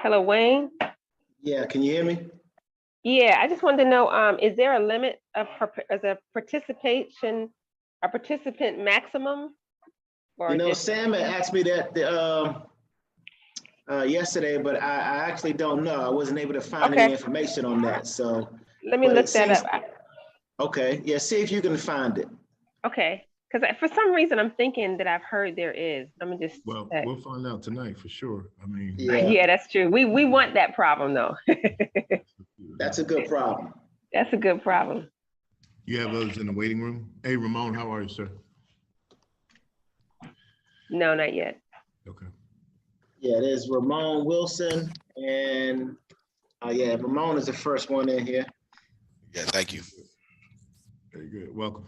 Hello, Wayne. Yeah, can you hear me? Yeah, I just wanted to know, is there a limit of as a participant maximum? Or just Sam had asked me that yesterday, but I actually don't know. I wasn't able to find any okay? information on that. So, Let me but it look that seems up. okay. Yeah, see if you can find it. Okay, because for some reason I'm thinking that I've heard there is. Let me just Well, check. we'll find out tonight for sure. I mean, Yeah, Yeah, that's true. We want that problem though. that's a good problem. That's a good problem. you have others in the waiting room. Hey, Ramon, how are you, sir? No, not yet. Okay. Yeah, there's Ramon Wilson, and yeah, Ramon is the first one in here. Yeah, thank you. Very good. Welcome.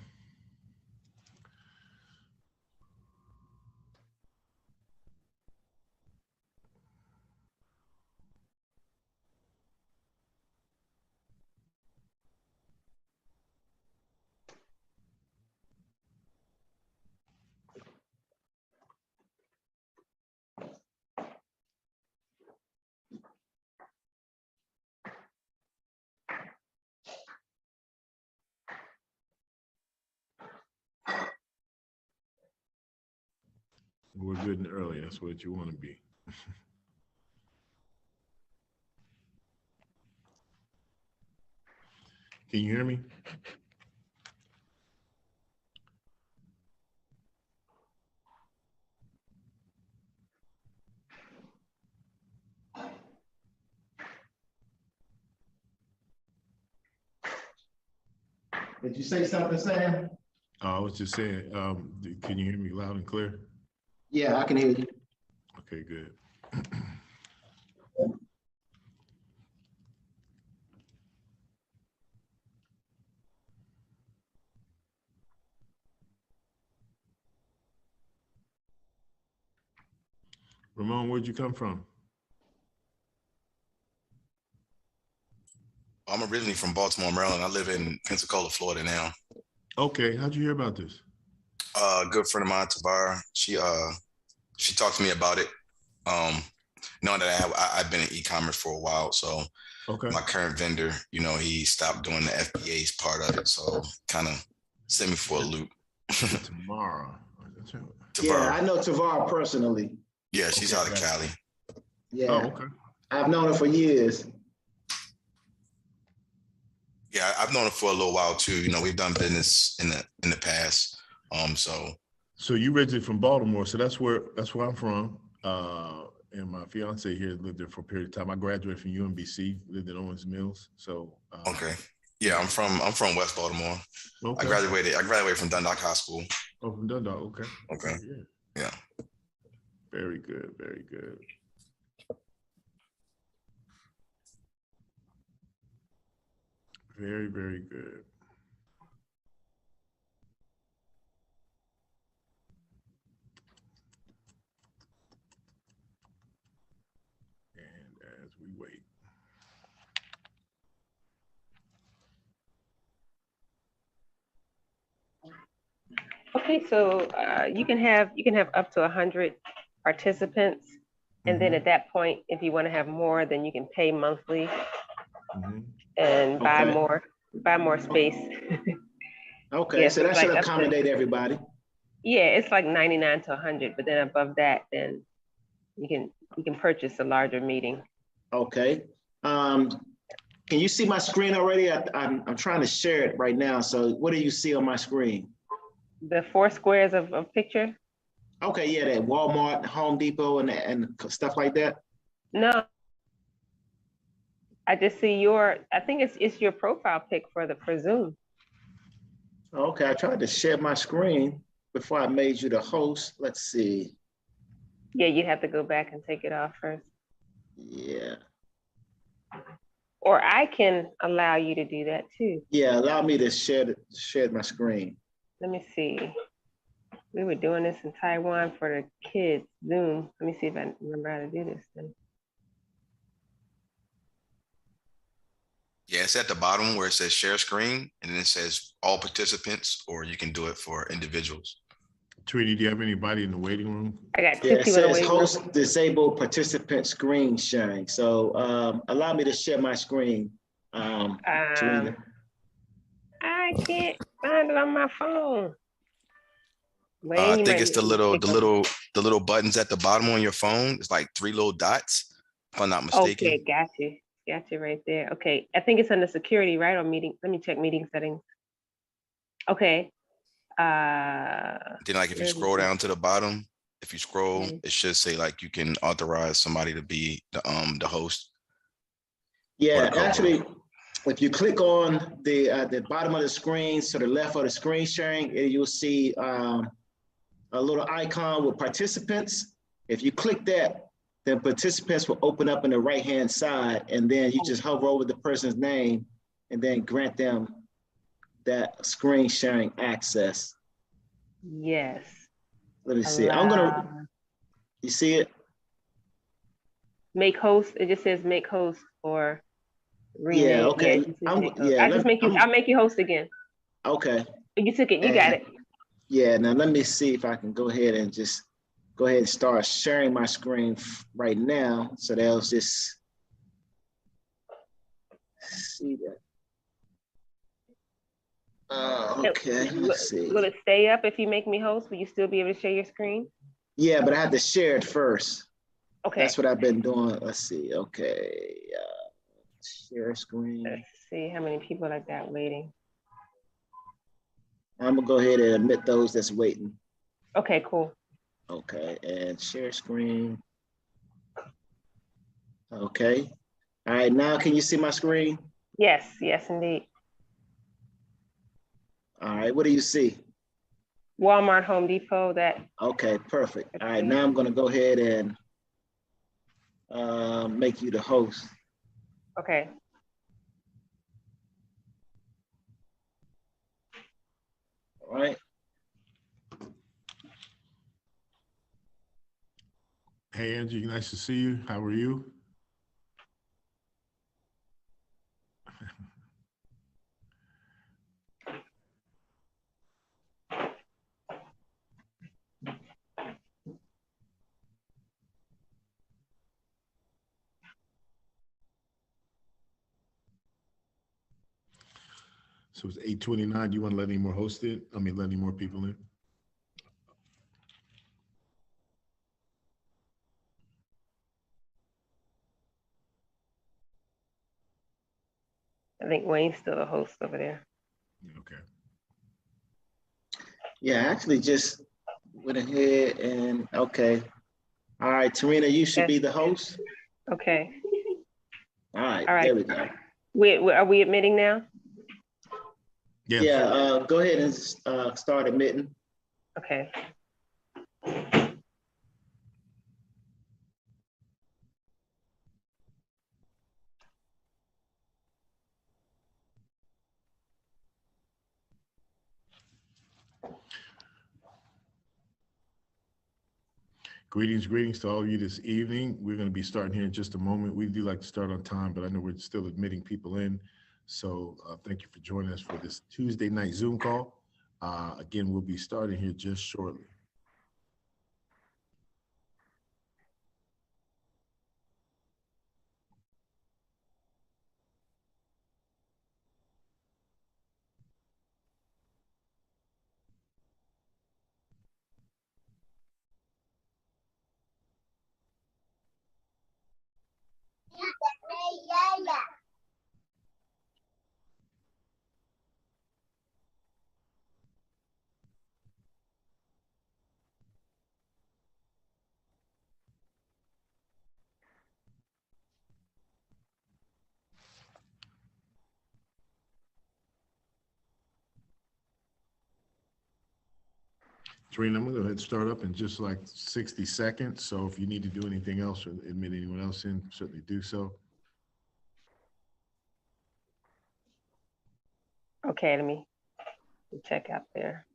We're good and early. That's what you want to be. Can you hear me? Did you say something, Sam? I was just saying, can you hear me loud and clear? Yeah, I can hear you. Okay, good. Ramon, where'd you come from? I'm originally from Baltimore, Maryland. I live in Pensacola, Florida now. Okay, how'd you hear about this? A good friend of mine, Tabar, she talked to me about it. Knowing that I've been in e-commerce for a while, so Okay. my current vendor, he stopped doing the FBA's part of it, so kind of sent me for a loop. Tomorrow. Yeah, I know Tavar personally. Yeah, she's Okay, out of Cali. Yeah, Oh, okay. I've known her for years. Yeah, I've known her for a little while too. We've done business in the past. So you originally from Baltimore, so that's where I'm from. And my fiance here lived there for a period of time. I graduated from UMBC, lived in Owens Mills. So okay. Yeah, I'm from West Baltimore. Okay. I graduated from Dundalk High School. Oh, from Dundalk. Okay. Okay. Yeah. Very good. Very good. Very, very good. And as we wait. Okay, so you can have up to 100 participants, and then at that point, if you want to have more, then you can pay monthly and buy more space. Okay, Yeah, so so that it's should like accommodate everybody. Yeah, it's like 99 to 100, but then above that, then you can purchase a larger meeting. Okay. Can you see my screen already? I'm trying to share it right now. So what do you see on my screen? The 4 squares of picture? Okay, yeah, that Walmart, Home Depot, and stuff like that. No, I just see I think it's your profile pic for Zoom. Okay, I tried to share my screen before I made you the host. Let's see. Yeah, you'd have to go back and take it off first. Yeah. Or I can allow you to do that too. Yeah, allow me to share my screen. Let me see. We were doing this in Taiwan for the kids, Zoom. Let me see if I remember how to do this then. Yeah, it's at the bottom where it says share screen, and then it says all participants, or you can do it for individuals. Trini, do you have anybody in the waiting room? I got two Yeah, it people in the says waiting room. host disable participant screen sharing. So allow me to share my screen. Tarina. I can't find it on my phone. I Wayne, you think might it's need to pick up. the little buttons at the bottom on your phone. It's like 3 little dots, if I'm not mistaken. Okay, got you. Got you right there. Okay, I think it's under security, right? Or meeting. Let me check meeting settings. Okay. Then like if you There's scroll the- down to the bottom, if you scroll, Okay. it should say like you can authorize somebody to be the host. Yeah, co-host. actually, if you click on the bottom of the screen, to the left of the screen sharing, you'll see a little icon with participants. If you click that, then participants will open up in the right-hand side, and then you just hover over the person's name and then grant them that screen sharing access. Yes. Let me see. I'm gonna, Allow- you see it? make host. It just says make host or rename. Yeah, okay. it just says make host. Yeah, I'll make you host again. okay. You took it. You got it. Yeah, now let me see if I can go ahead and just go ahead and start sharing my screen right now. So they'll just see that. Okay, let's see. Will it stay up if you make me host? Will you still be able to share your screen? Yeah, but I have to share it first. Okay. That's what I've been doing. Let's see. Okay. Share screen. Let's see how many people I got waiting. I'm gonna go ahead and admit those that's waiting. Okay, cool. Okay, and share screen. Okay. All right, now can you see my screen? Yes, yes, indeed. All right, what do you see? Walmart, Home Depot, that. Okay, perfect. All right, now I'm gonna go ahead and make you the host. Okay. All right. Hey, Angie, nice to see you. How are you? So it's 8:29. Do you want to let any more host in? I mean, let any more people in? I think Wayne's still a host over there. Okay. Yeah, I actually just went ahead and, okay. All right, Tarina, you should be the host. Okay. All right, All right. there we go. Are we admitting now? Yes. Yeah, go ahead and start admitting. Okay. Greetings to all of you this evening. We're going to be starting here in just a moment. We do like to start on time, but I know we're still admitting people in. So thank you for joining us for this Tuesday night Zoom call. Again, we'll be starting here just shortly. Tarina, I'm going to go ahead and start up in just like 60 seconds. So if you need to do anything else or admit anyone else in, certainly do so. Okay, let me check out there.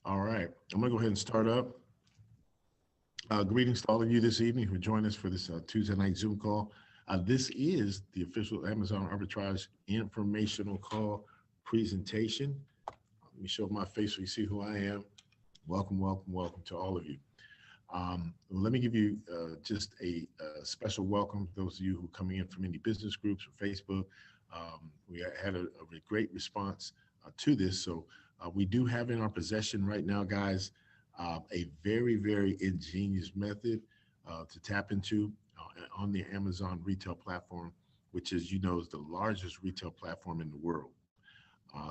All right, I'm gonna go ahead and start up. Greetings to all of you this evening who joined us for this Tuesday night Zoom call. This is the official Amazon Arbitrage informational call presentation. Let me show my face so you see who I am. Welcome, welcome, welcome to all of you. Let me give you just a special welcome to those of you who are coming in from any business groups or Facebook. We had a great response to this. So we do have in our possession right now, guys, a very, very ingenious method to tap into on the Amazon retail platform, which is, you know, is the largest retail platform in the world.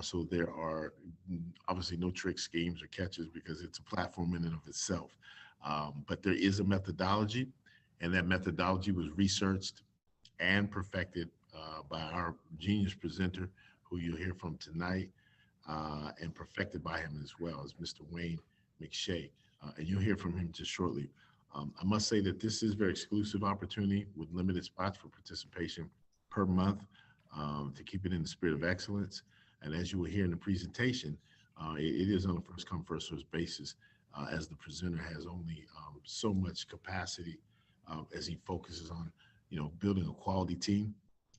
So there are obviously no tricks, schemes, or catches because it's a platform in and of itself. But there is a methodology, and that methodology was researched and perfected by our genius presenter, who you'll hear from tonight, and perfected by him as well as Mr. Wayne McShay. And you'll hear from him just shortly. I must say that this is a very exclusive opportunity with limited spots for participation per month to keep it in the spirit of excellence. And as you will hear in the presentation, it is on a first come, first served basis, as the presenter has only so much capacity as he focuses on, you know, building a quality team,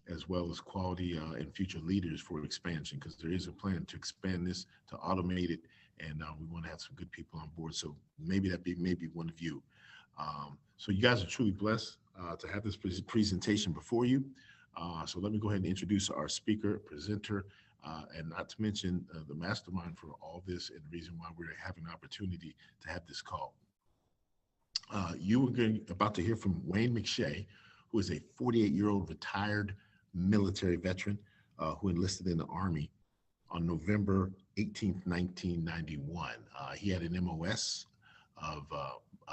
as well as quality and future leaders for expansion, because there is a plan to expand this, to automate it, and we want to have some good people on board. So maybe that be maybe one of you. So you guys are truly blessed to have this presentation before you. So let me go ahead and introduce our speaker, presenter, and not to mention the mastermind for all this and the reason why we're having an opportunity to have this call. You are about to hear from Wayne McShay, who is a 48-year-old retired military veteran who enlisted in the Army on November 18th, 1991. He had an MOS of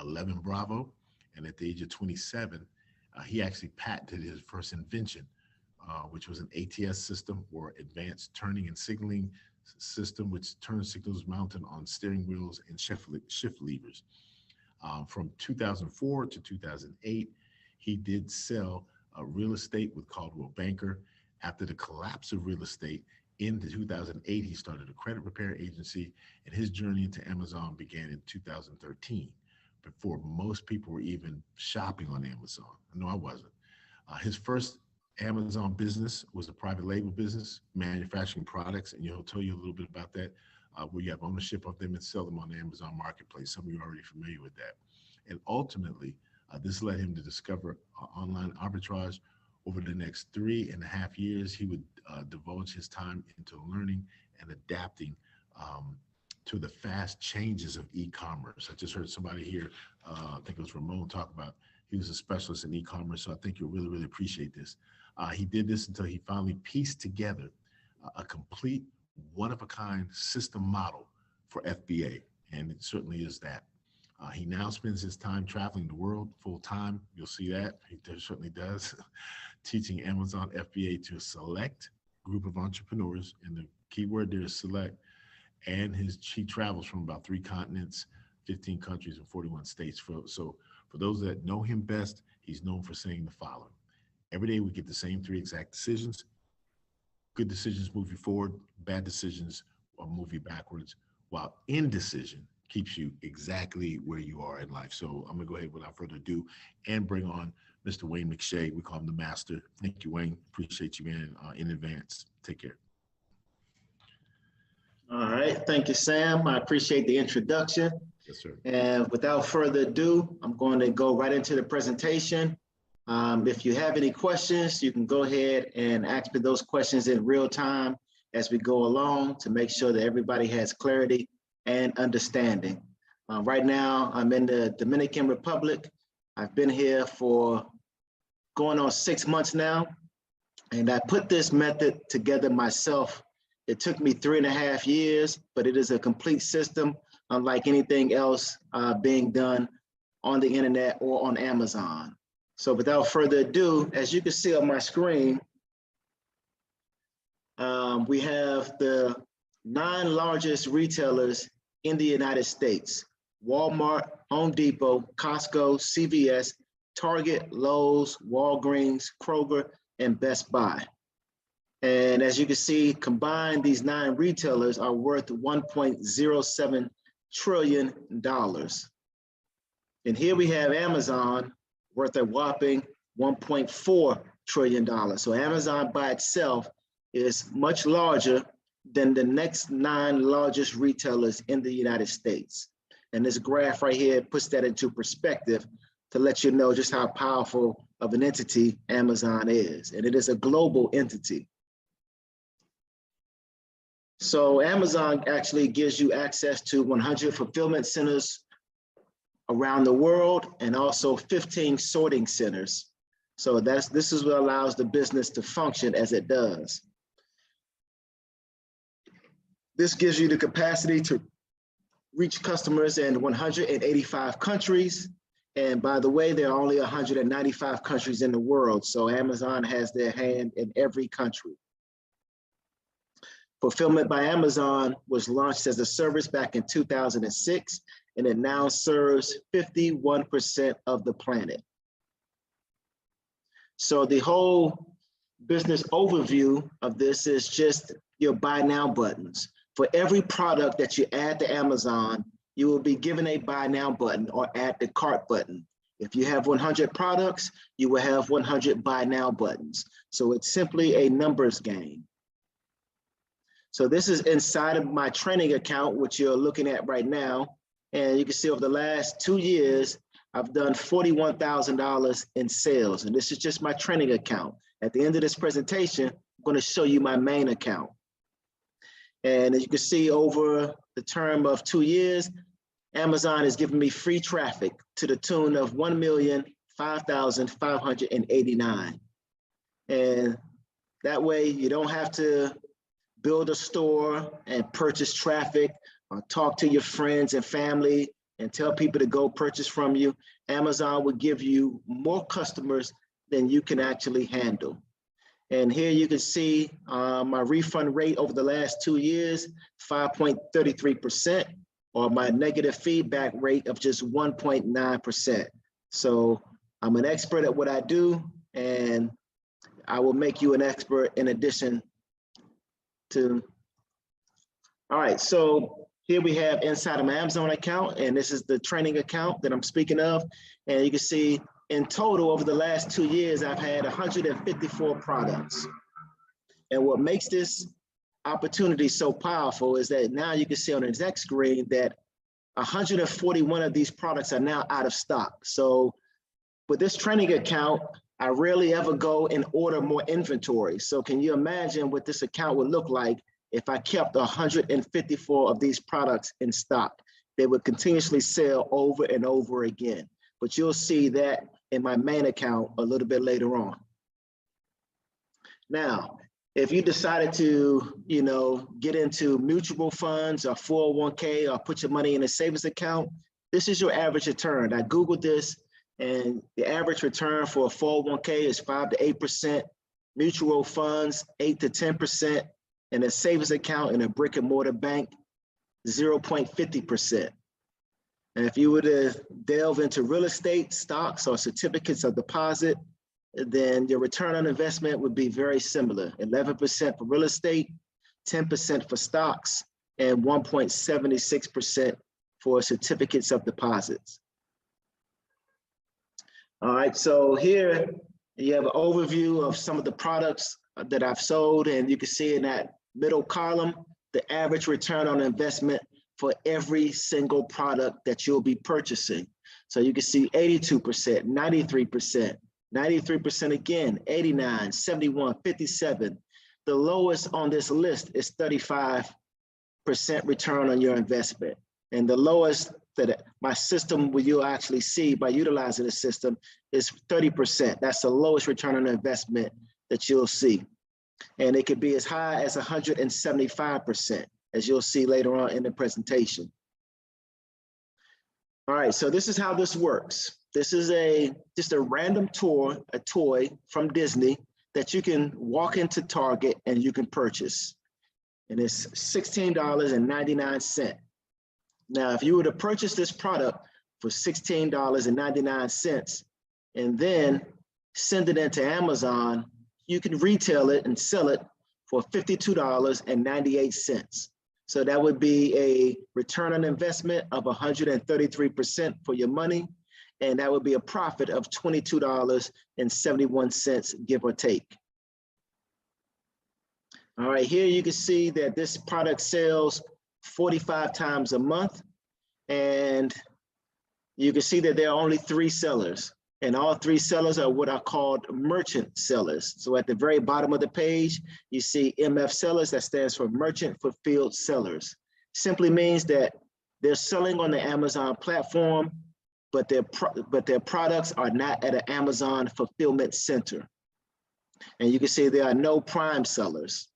11 Bravo, and at the age of 27, he actually patented his first invention, which was an ATS system, or advanced turning and signaling system, which turn signals mounted on steering wheels and shift levers. From 2004 to 2008, he did sell real estate with Coldwell Banker. After the collapse of real estate in 2008, he started a credit repair agency, and his journey into Amazon began in 2013, before most people were even shopping on Amazon. No, I wasn't. His first Amazon business was a private label business, manufacturing products, and he'll tell you a little bit about that, where you have ownership of them and sell them on the Amazon Marketplace. Some of you are already familiar with that. And ultimately, this led him to discover online arbitrage. Over the next 3.5 years, he would divulge his time into learning and adapting to the fast changes of e-commerce. I just heard somebody here, I think it was Ramon, talk about he was a specialist in e-commerce, so I think you'll really, really appreciate this. He did this until he finally pieced together a complete one-of-a-kind system model for FBA, and it certainly is that. He now spends his time traveling the world full-time. You'll see that, he certainly does, teaching Amazon FBA to a select group of entrepreneurs, and the key word there is select, and he travels from about 3 continents, 15 countries, and 41 states. So for those that know him best, he's known for saying the following: every day we get the same 3 exact decisions. Good decisions move you forward, bad decisions will move you backwards, while indecision keeps you exactly where you are in life. So I'm gonna go ahead without further ado and bring on Mr. Wayne McShay. We call him the master. Thank you, Wayne. Appreciate you, man, in advance. Take care. All right, thank you, Sam. I appreciate the introduction. Yes, sir. And without further ado, I'm going to go right into the presentation. If you have any questions, you can go ahead and ask me those questions in real time as we go along to make sure that everybody has clarity and understanding. Right now, I'm in the Dominican Republic. I've been here for going on 6 months now, and I put this method together myself. It took me 3.5 years, but it is a complete system, unlike anything else being done on the internet or on Amazon. So without further ado, as you can see on my screen, we have the 9 largest retailers in the United States: Walmart, Home Depot, Costco, CVS, Target, Lowe's, Walgreens, Kroger, and Best Buy. And as you can see, combined, these 9 retailers are worth $1.07 trillion. And here we have Amazon worth a whopping $1.4 trillion. So Amazon by itself is much larger than the next 9 largest retailers in the United States. And this graph right here puts that into perspective to let you know just how powerful of an entity Amazon is. And it is a global entity. So Amazon actually gives you access to 100 fulfillment centers around the world and also 15 sorting centers. So this is what allows the business to function as it does. This gives you the capacity to reach customers in 185 countries. And by the way, there are only 195 countries in the world. So Amazon has their hand in every country. Fulfillment by Amazon was launched as a service back in 2006, and it now serves 51% of the planet. So the whole business overview of this is just your buy now buttons. For every product that you add to Amazon, you will be given a buy now button or add to cart button. If you have 100 products, you will have 100 buy now buttons. So it's simply a numbers game. So this is inside of my training account, which you're looking at right now. And you can see over the last 2 years, I've done $41,000 in sales. And this is just my training account. At the end of this presentation, I'm going to show you my main account. And as you can see, over the term of 2 years, Amazon has given me free traffic to the tune of 1,005,589. And that way you don't have to build a store and purchase traffic or talk to your friends and family and tell people to go purchase from you. Amazon will give you more customers than you can actually handle. And here you can see my refund rate over the last 2 years, 5.33%, or my negative feedback rate of just 1.9%. So I'm an expert at what I do, and I will make you an expert in addition to. All right, so here we have inside of my Amazon account, and this is the training account that I'm speaking of. And you can see in total over the last 2 years, I've had 154 products. And what makes this opportunity so powerful is that now you can see on the next screen that 141 of these products are now out of stock. So with this training account, I rarely ever go and order more inventory. So can you imagine what this account would look like if I kept 154 of these products in stock? They would continuously sell over and over again. But you'll see that in my main account a little bit later on. Now, if you decided to, get into mutual funds or 401k or put your money in a savings account, this is your average return. I Googled this, and the average return for a 401k is 5 to 8%, mutual funds 8 to 10%, and a savings account in a brick and mortar bank 0.50%. And if you were to delve into real estate, stocks, or certificates of deposit, then your return on investment would be very similar. 11% for real estate, 10% for stocks, and 1.76% for certificates of deposits. All right, so here you have an overview of some of the products that I've sold, and you can see in that middle column, the average return on investment for every single product that you'll be purchasing. So you can see 82%, 93%, 93% again, 89, 71, 57. The lowest on this list is 35% return on your investment. And the lowest that my system will you'll actually see by utilizing the system is 30%. That's the lowest return on investment that you'll see. And it could be as high as 175%, as you'll see later on in the presentation. All right, so this is how this works. This is just a random toy from Disney that you can walk into Target and you can purchase. And it's $16.99. Now, if you were to purchase this product for $16.99 and then send it into Amazon, you can retail it and sell it for $52.98. So that would be a return on investment of 133% for your money. And that would be a profit of $22.71, give or take. All right, here you can see that this product sells 45 times a month. And you can see that there are only 3 sellers. And all 3 sellers are what are called merchant sellers. So at the very bottom of the page, you see MF sellers, that stands for Merchant Fulfilled Sellers. Simply means that they're selling on the Amazon platform, but their products are not at an Amazon fulfillment center. And you can see there are no prime sellers.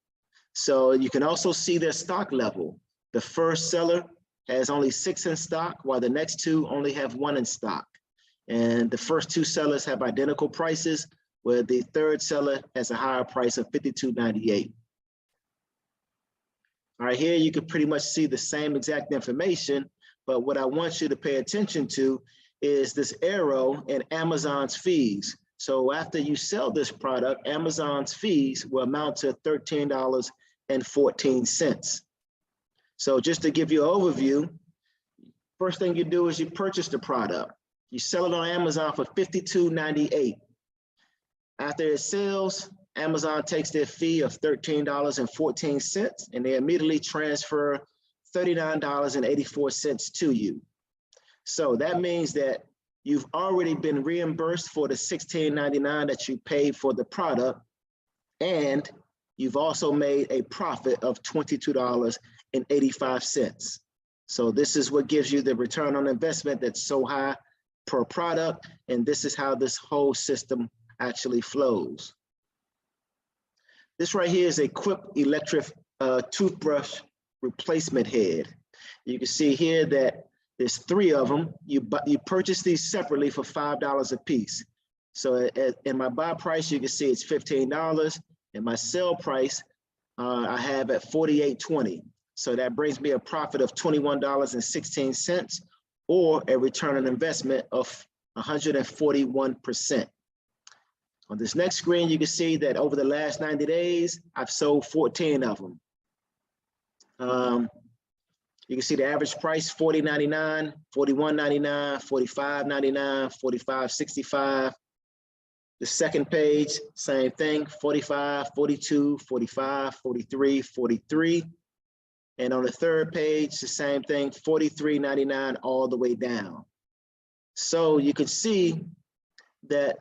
So you can also see their stock level. The first seller has only 6 in stock, while the next 2 only have 1 in stock. And the first 2 sellers have identical prices, where the third seller has a higher price of $52.98. All right, here you can pretty much see the same exact information, but what I want you to pay attention to is this arrow and Amazon's fees. So after you sell this product, Amazon's fees will amount to $13.14. So just to give you an overview, first thing you do is you purchase the product. You sell it on Amazon for $52.98. After it sells, Amazon takes their fee of $13.14, and they immediately transfer $39.84 to you. So that means that you've already been reimbursed for the $16.99 that you paid for the product, and you've also made a profit of $22.85. So this is what gives you the return on investment that's so high per product, and this is how this whole system actually flows. This right here is a Quip electric toothbrush replacement head. You can see here that there's 3 of them. You purchase these separately for $5 a piece. So in my buy price, you can see it's $15, and my sell price I have at $48.20. So that brings me a profit of $21.16, or a return on investment of 141%. On this next screen, you can see that over the last 90 days, I've sold 14 of them. You can see the average price, $40.99, $41.99, $45.99, $45.65. The second page, same thing, $45, $42, $45, $43, $43. And on the third page, the same thing, $43.99 all the way down. So you can see that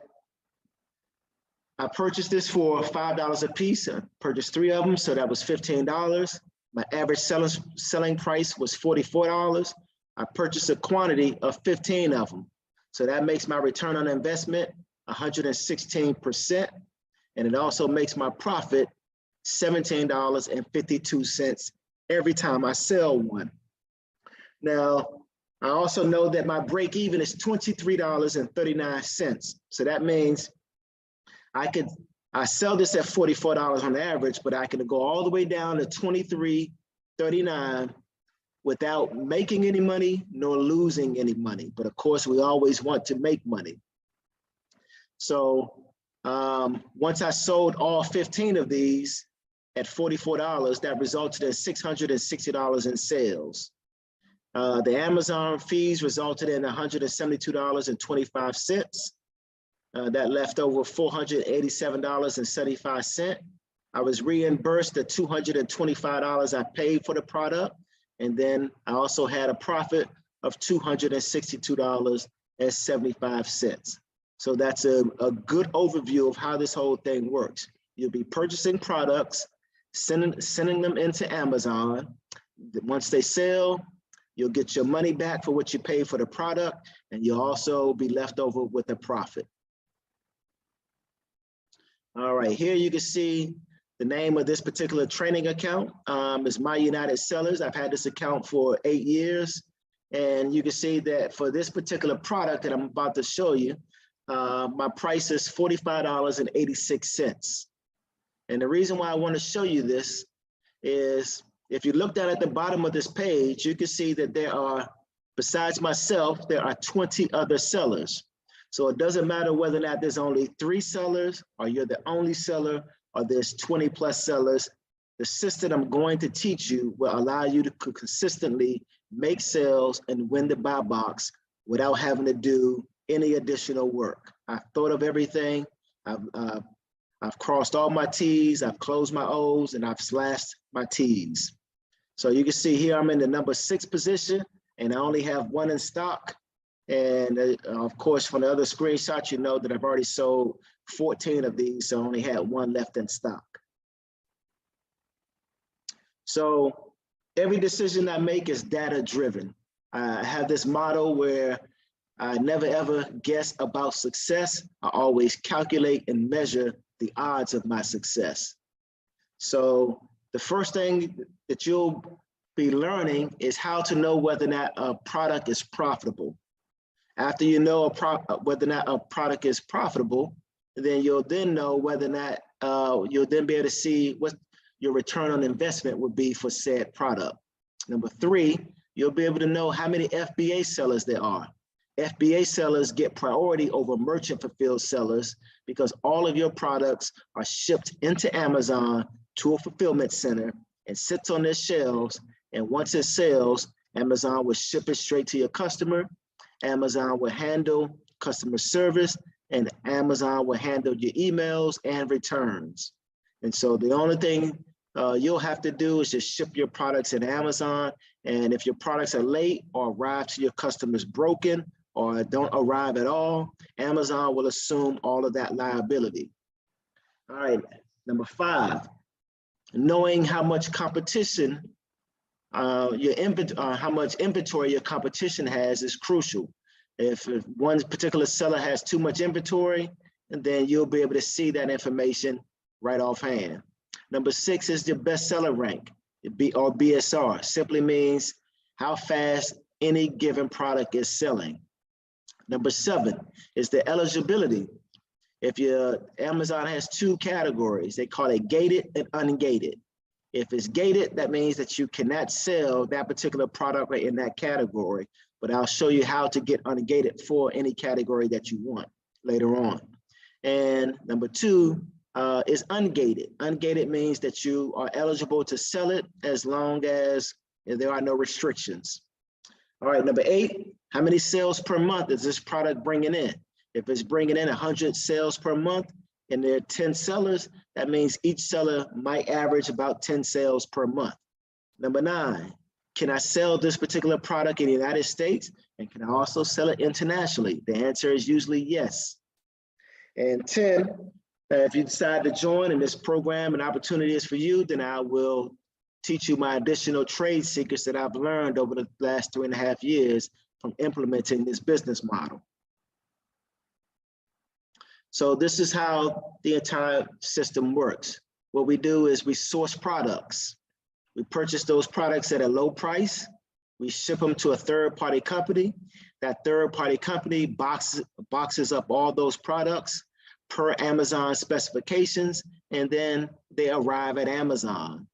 I purchased this for $5 a piece. I purchased 3 of them, so that was $15. My average selling price was $44. I purchased a quantity of 15 of them. So that makes my return on investment 116%. And it also makes my profit $17.52 every time I sell one. Now, I also know that my break even is $23.39. So that means I sell this at $44 on average, but I can go all the way down to $23.39 without making any money nor losing any money. But of course, we always want to make money. So once I sold all 15 of these at $44, that resulted in $660 in sales. The Amazon fees resulted in $172.25. That left over $487.75. I was reimbursed the $225 I paid for the product. And then I also had a profit of $262.75. So that's a good overview of how this whole thing works. You'll be purchasing products, sending them into Amazon. Once they sell, you'll get your money back for what you paid for the product, and you'll also be left over with a profit. All right, here you can see the name of this particular training account is My United Sellers. I've had this account for 8 years, and you can see that for this particular product that I'm about to show you, my price is $45.86. And the reason why I want to show you this is if you look down at the bottom of this page, you can see that there are, besides myself, there are 20 other sellers. So it doesn't matter whether or not there's only 3 sellers, or you're the only seller, or there's 20 plus sellers. The system I'm going to teach you will allow you to consistently make sales and win the buy box without having to do any additional work. I've thought of everything. I've crossed all my T's, I've closed my O's, and I've slashed my T's. So you can see here, I'm in the number 6 position, and I only have 1 in stock. And of course, from the other screenshot, you know that I've already sold 14 of these, so I only had 1 left in stock. So every decision I make is data driven. I have this model where I never ever guess about success. I always calculate and measure the odds of my success. So the first thing that you'll be learning is how to know whether or not a product is profitable. After you know whether or not a product is profitable, then you'll then know whether or not you'll then be able to see what your return on investment would be for said product. Number 3, you'll be able to know how many FBA sellers there are. FBA sellers get priority over merchant fulfilled sellers because all of your products are shipped into Amazon to a fulfillment center and sits on their shelves. And once it sells, Amazon will ship it straight to your customer. Amazon will handle customer service, and Amazon will handle your emails and returns. And so the only thing you'll have to do is just ship your products in Amazon. And if your products are late or arrive to your customers broken or don't arrive at all, Amazon will assume all of that liability. All right, number 5, knowing how much competition how much inventory your competition has is crucial. If one particular seller has too much inventory, then you'll be able to see that information right offhand. Number 6 is your bestseller rank, or BSR. Simply means how fast any given product is selling. Number 7 is the eligibility. If your Amazon has 2 categories, they call it gated and ungated. If it's gated, that means that you cannot sell that particular product right in that category, but I'll show you how to get ungated for any category that you want later on. And number 2 is ungated. Ungated means that you are eligible to sell it as long as there are no restrictions. All right, number 8, how many sales per month is this product bringing in? If it's bringing in 100 sales per month and there are 10 sellers, that means each seller might average about 10 sales per month. Number 9, can I sell this particular product in the United States? And can I also sell it internationally? The answer is usually yes. And 10, if you decide to join and this program and opportunity is for you, then I will teach you my additional trade secrets that I've learned over the last 3.5 years from implementing this business model. So this is how the entire system works. What we do is we source products. We purchase those products at a low price. We ship them to a third-party company. That third-party company boxes up all those products per Amazon specifications, and then they arrive at Amazon.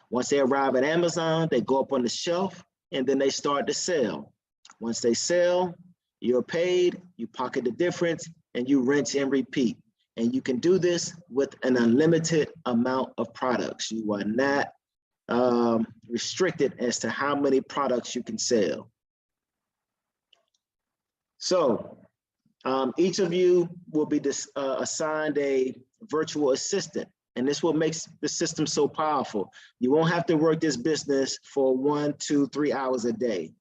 Once they arrive at Amazon, they go up on the shelf, and then they start to sell. Once they sell, you're paid, you pocket the difference, and you rinse and repeat. And you can do this with an unlimited amount of products. You are not restricted as to how many products you can sell. So each of you will be assigned a virtual assistant, and this what makes the system so powerful. You won't have to work this business for 1, 2, 3 hours a day.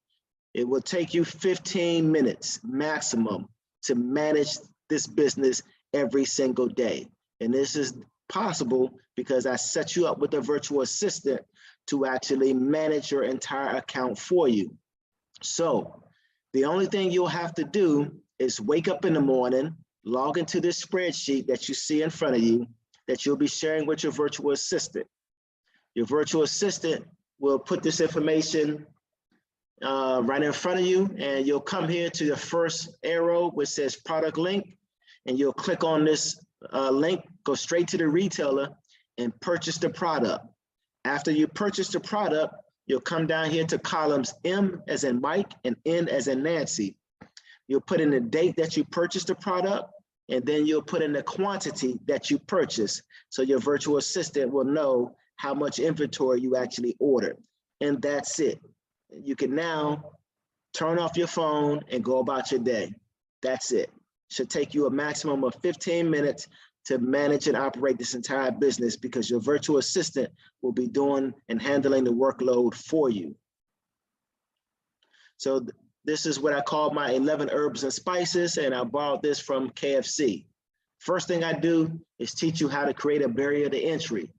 It will take you 15 minutes maximum to manage this business every single day. And this is possible because I set you up with a virtual assistant to actually manage your entire account for you. So the only thing you'll have to do is wake up in the morning, log into this spreadsheet that you see in front of you that you'll be sharing with your virtual assistant. Your virtual assistant will put this information right in front of you, and you'll come here to the first arrow which says product link, and you'll click on this link, go straight to the retailer and purchase the product. After you purchase the product, you'll come down here to columns M as in Mike and N as in Nancy. You'll put in the date that you purchased the product, and then you'll put in the quantity that you purchased. So your virtual assistant will know how much inventory you actually ordered. And that's it. You can now turn off your phone and go about your day. That's it. Should take you a maximum of 15 minutes to manage and operate this entire business, because your virtual assistant will be doing and handling the workload for you. So this is what I call my 11 herbs and spices, and I borrowed this from KFC. First thing I do is teach you how to create a barrier to entry.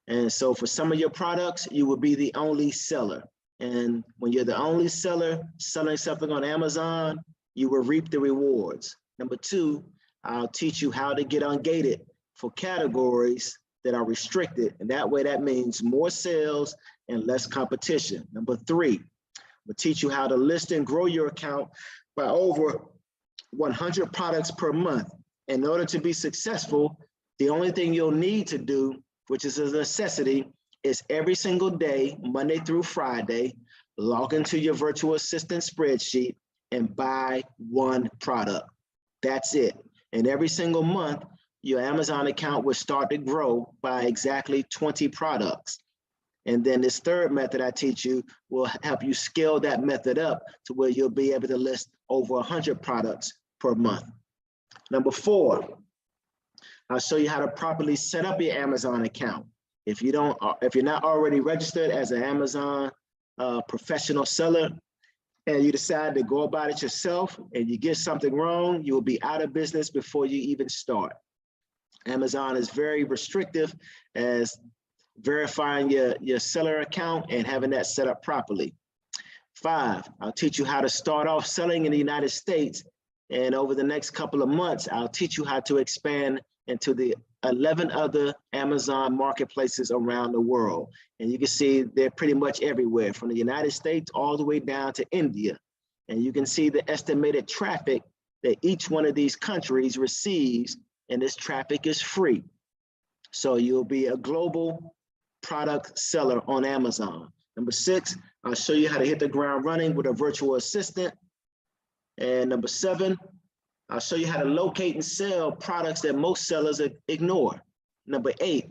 And so for some of your products, you will be the only seller. And when you're the only seller selling something on Amazon, you will reap the rewards. Number two, I'll teach you how to get ungated for categories that are restricted. And that way, that means more sales and less competition. Number three, we'll teach you how to list and grow your account by over 100 products per month. In order to be successful, the only thing you'll need to do, which is a necessity, is every single day, Monday through Friday, log into your virtual assistant spreadsheet and buy one product. That's it. And every single month, your Amazon account will start to grow by exactly 20 products. And then this third method I teach you will help you scale that method up to where you'll be able to list over 100 products per month. Number four, I'll show you how to properly set up your Amazon account. If you're not already registered as an Amazon professional seller, and you decide to go about it yourself and you get something wrong, you will be out of business before you even start. Amazon is very restrictive as verifying your seller account and having that set up properly. 5, I'll teach you how to start off selling in the United States. And over the next couple of months, I'll teach you how to expand into the 11 other Amazon marketplaces around the world. And you can see they're pretty much everywhere, from the United States all the way down to India. And you can see the estimated traffic that each one of these countries receives, and this traffic is free. So you'll be a global product seller on Amazon. Number 6, I'll show you how to hit the ground running with a virtual assistant. And number 7, I'll show you how to locate and sell products that most sellers ignore. Number 8,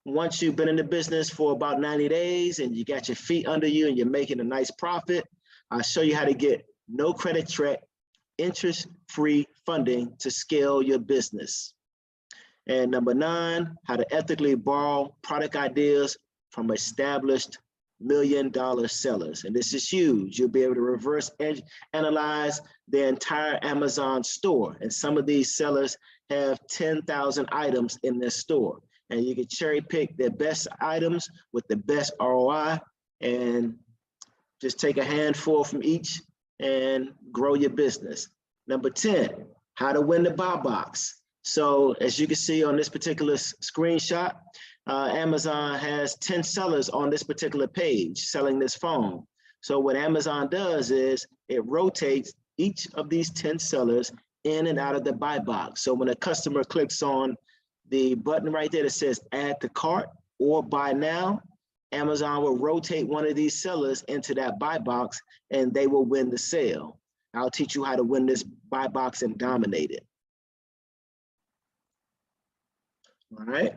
once you've been in the business for about 90 days and you got your feet under you and you're making a nice profit, I'll show you how to get no credit check, interest-free funding to scale your business. And number 9, how to ethically borrow product ideas from established million-dollar sellers. And this is huge. You'll be able to reverse analyze the entire Amazon store. And some of these sellers have 10,000 items in their store. And you can cherry pick their best items with the best ROI and just take a handful from each and grow your business. Number 10, how to win the buy box. So as you can see on this particular screenshot, Amazon has 10 sellers on this particular page selling this phone. So what Amazon does is it rotates each of these 10 sellers in and out of the buy box. So when a customer clicks on the button right there that says add to cart or buy now, Amazon will rotate one of these sellers into that buy box and they will win the sale. I'll teach you how to win this buy box and dominate it. All right.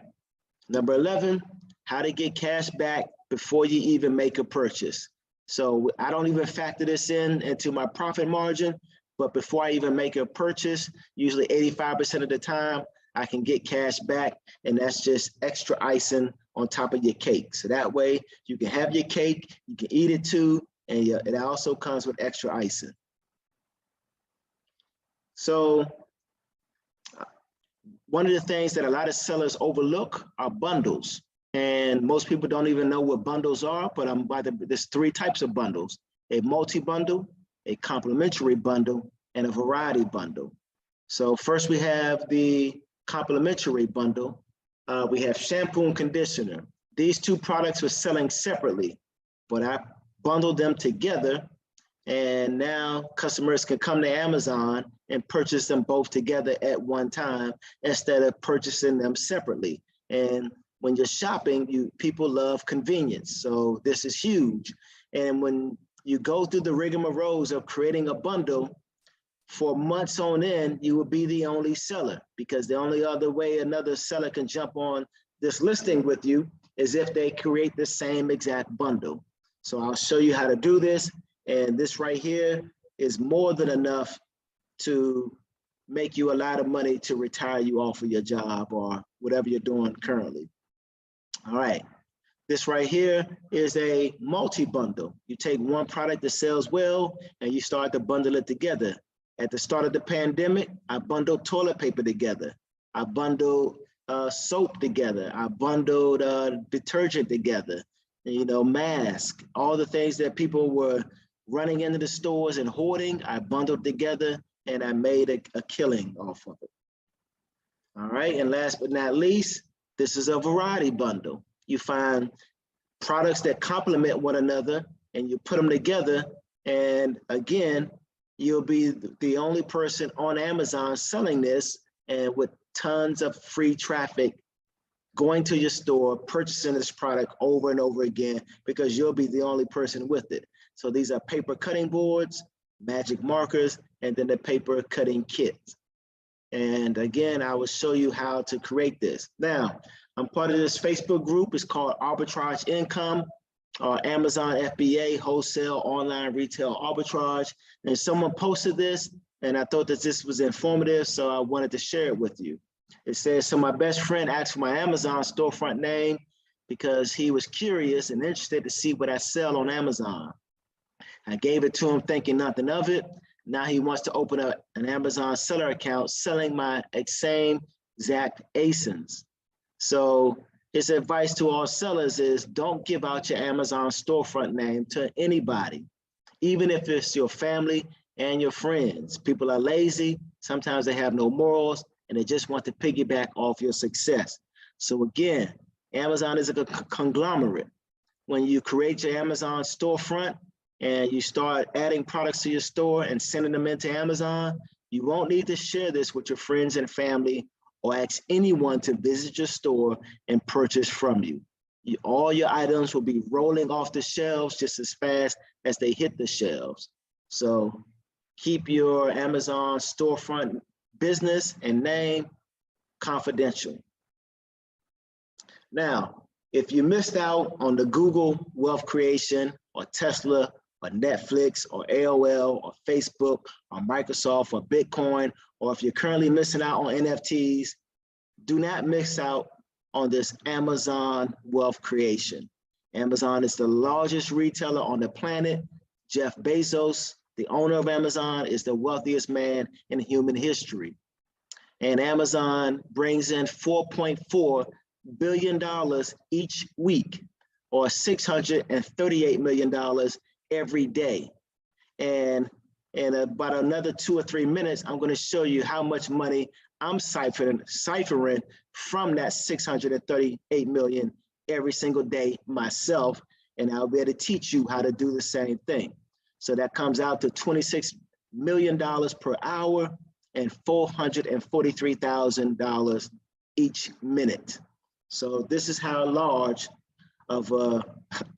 Number 11, how to get cash back before you even make a purchase. So I don't even factor this into my profit margin, but before I even make a purchase, usually 85% of the time, I can get cash back, and that's just extra icing on top of your cake. So that way you can have your cake, you can eat it too, and it also comes with extra icing. So one of the things that a lot of sellers overlook are bundles. And most people don't even know what bundles are, but there's 3 types of bundles: a multi-bundle, a complementary bundle, and a variety bundle. So first we have the complementary bundle. We have shampoo and conditioner. These 2 products were selling separately, but I bundled them together, and now customers can come to Amazon and purchase them both together at one time instead of purchasing them separately. And when you're shopping, people love convenience. So this is huge. And when you go through the rigmaroles of creating a bundle, for months on end, you will be the only seller, because the only other way another seller can jump on this listing with you as if they create the same exact bundle. So I'll show you how to do this. And this right here is more than enough to make you a lot of money to retire you off of your job or whatever you're doing currently. All right. This right here is a multi-bundle. You take one product that sells well and you start to bundle it together. At the start of the pandemic, I bundled toilet paper together. I bundled soap together. I bundled detergent together, mask, all the things that people were running into the stores and hoarding, I bundled together and I made a killing off of it. All right, and last but not least, this is a variety bundle. You find products that complement one another and you put them together. And again, you'll be the only person on Amazon selling this and with tons of free traffic going to your store, purchasing this product over and over again, because you'll be the only person with it. So these are paper cutting boards, magic markers, and then the paper cutting kits. And again, I will show you how to create this. Now, I'm part of this Facebook group. It's called Arbitrage Income, or Amazon FBA, Wholesale Online Retail Arbitrage. And someone posted this, and I thought that this was informative, so I wanted to share it with you. It says, so my best friend asked for my Amazon storefront name because he was curious and interested to see what I sell on Amazon. I gave it to him thinking nothing of it. Now he wants to open up an Amazon seller account selling my same exact ASINs. So his advice to all sellers is don't give out your Amazon storefront name to anybody, even if it's your family and your friends. People are lazy. Sometimes they have no morals and they just want to piggyback off your success. So again, Amazon is a conglomerate. When you create your Amazon storefront and you start adding products to your store and sending them into Amazon, you won't need to share this with your friends and family or ask anyone to visit your store and purchase from you. All your items will be rolling off the shelves just as fast as they hit the shelves. So keep your Amazon storefront business and name confidential. Now, if you missed out on the Google wealth creation or Tesla or Netflix or AOL or Facebook or Microsoft or Bitcoin, or if you're currently missing out on NFTs, do not miss out on this Amazon wealth creation. Amazon is the largest retailer on the planet. Jeff Bezos, the owner of Amazon, is the wealthiest man in human history. And Amazon brings in $4.4 billion each week, or $638 million every day. And in about another 2 or 3 minutes, I'm going to show you how much money I'm ciphering from that 638 million every single day myself, and I'll be able to teach you how to do the same thing. So that comes out to $26 million per hour and $443,000 each minute. So this is how large of a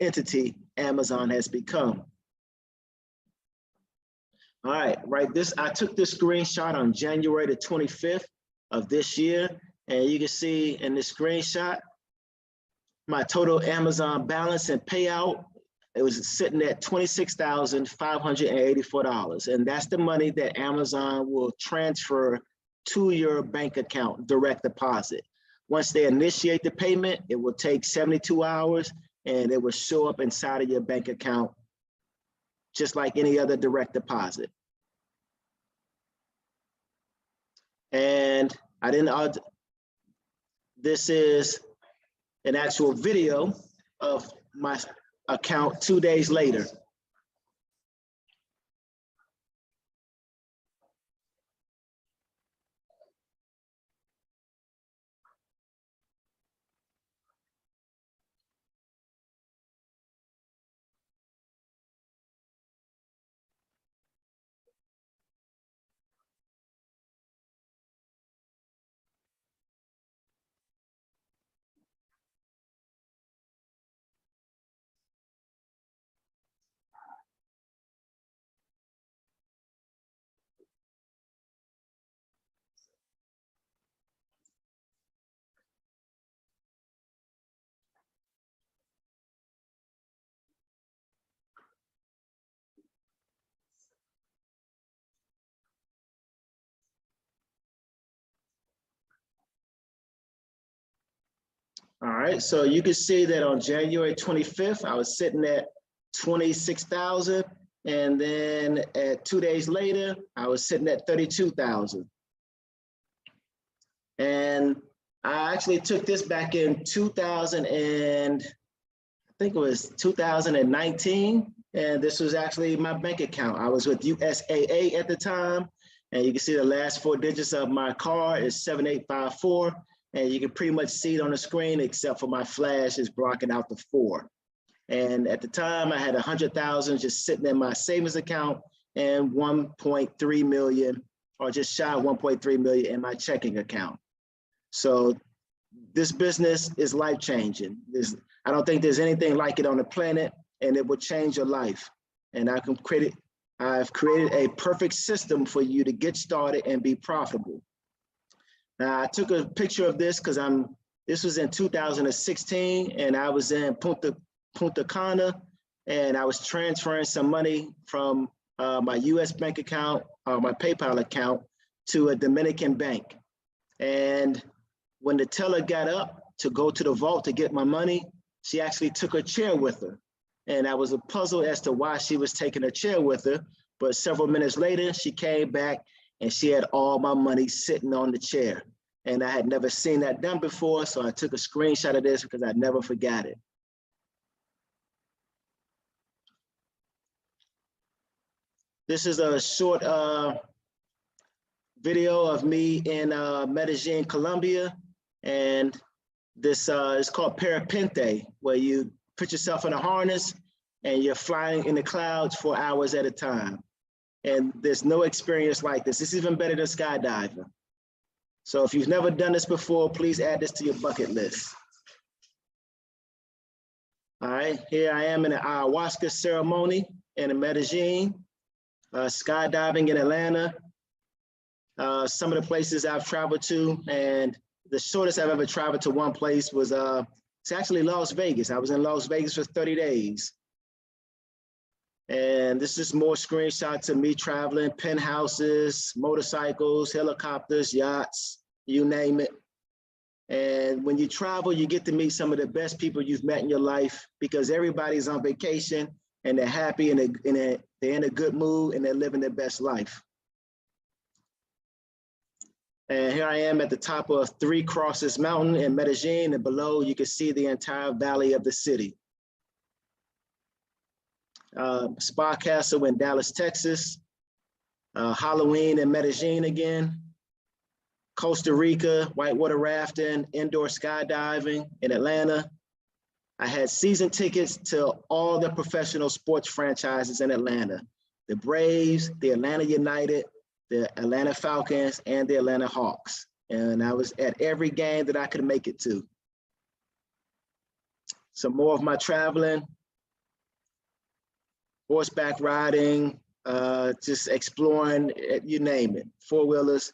entity Amazon has become. All right, I took this screenshot on January the 25th of this year, and you can see in this screenshot, my total Amazon balance and payout, it was sitting at $26,584. And that's the money that Amazon will transfer to your bank account, direct deposit. Once they initiate the payment, it will take 72 hours and it will show up inside of your bank account, just like any other direct deposit. And this is an actual video of my account 2 days later. All right, so you can see that on January 25th, I was sitting at 26,000. And then at 2 days later, I was sitting at 32,000. And I actually took this back in 2000 and I think it was 2019. And this was actually my bank account. I was with USAA at the time. And you can see the last 4 digits of my card is 7854. And you can pretty much see it on the screen, except for my flash is blocking out the 4. And at the time I had 100,000 just sitting in my savings account and 1.3 million, or just shy of 1.3 million in my checking account. So this business is life-changing. I don't think there's anything like it on the planet, and it will change your life. And I've created a perfect system for you to get started and be profitable. Now, I took a picture of this because this was in 2016, and I was in Punta Cana, and I was transferring some money from my US bank account, my PayPal account, to a Dominican bank. And when the teller got up to go to the vault to get my money, she actually took her chair with her. And I was a puzzle as to why she was taking her chair with her. But several minutes later, she came back and she had all my money sitting on the chair. And I had never seen that done before, so I took a screenshot of this because I'd never forgot it. This is a short video of me in Medellin, Colombia. And this is called parapente, where you put yourself in a harness and you're flying in the clouds for hours at a time. And there's no experience like this. It's even better than skydiving. So if you've never done this before, please add this to your bucket list. All right, here I am in an ayahuasca ceremony in Medellin, skydiving in Atlanta. Some of the places I've traveled to, and the shortest I've ever traveled to one place was it's actually Las Vegas. I was in Las Vegas for 30 days. And this is more screenshots of me traveling, penthouses, motorcycles, helicopters, yachts, you name it. And when you travel, you get to meet some of the best people you've met in your life, because everybody's on vacation and they're happy and they're in a good mood and they're living their best life. And here I am at the top of Three Crosses Mountain in Medellin, and below you can see the entire valley of the city. Spa Castle in Dallas, Texas. Halloween in Medellin again. Costa Rica, whitewater rafting, indoor skydiving in Atlanta. I had season tickets to all the professional sports franchises in Atlanta. The Braves, the Atlanta United, the Atlanta Falcons, and the Atlanta Hawks. And I was at every game that I could make it to. Some more of my traveling, horseback riding, just exploring, you name it, four-wheelers.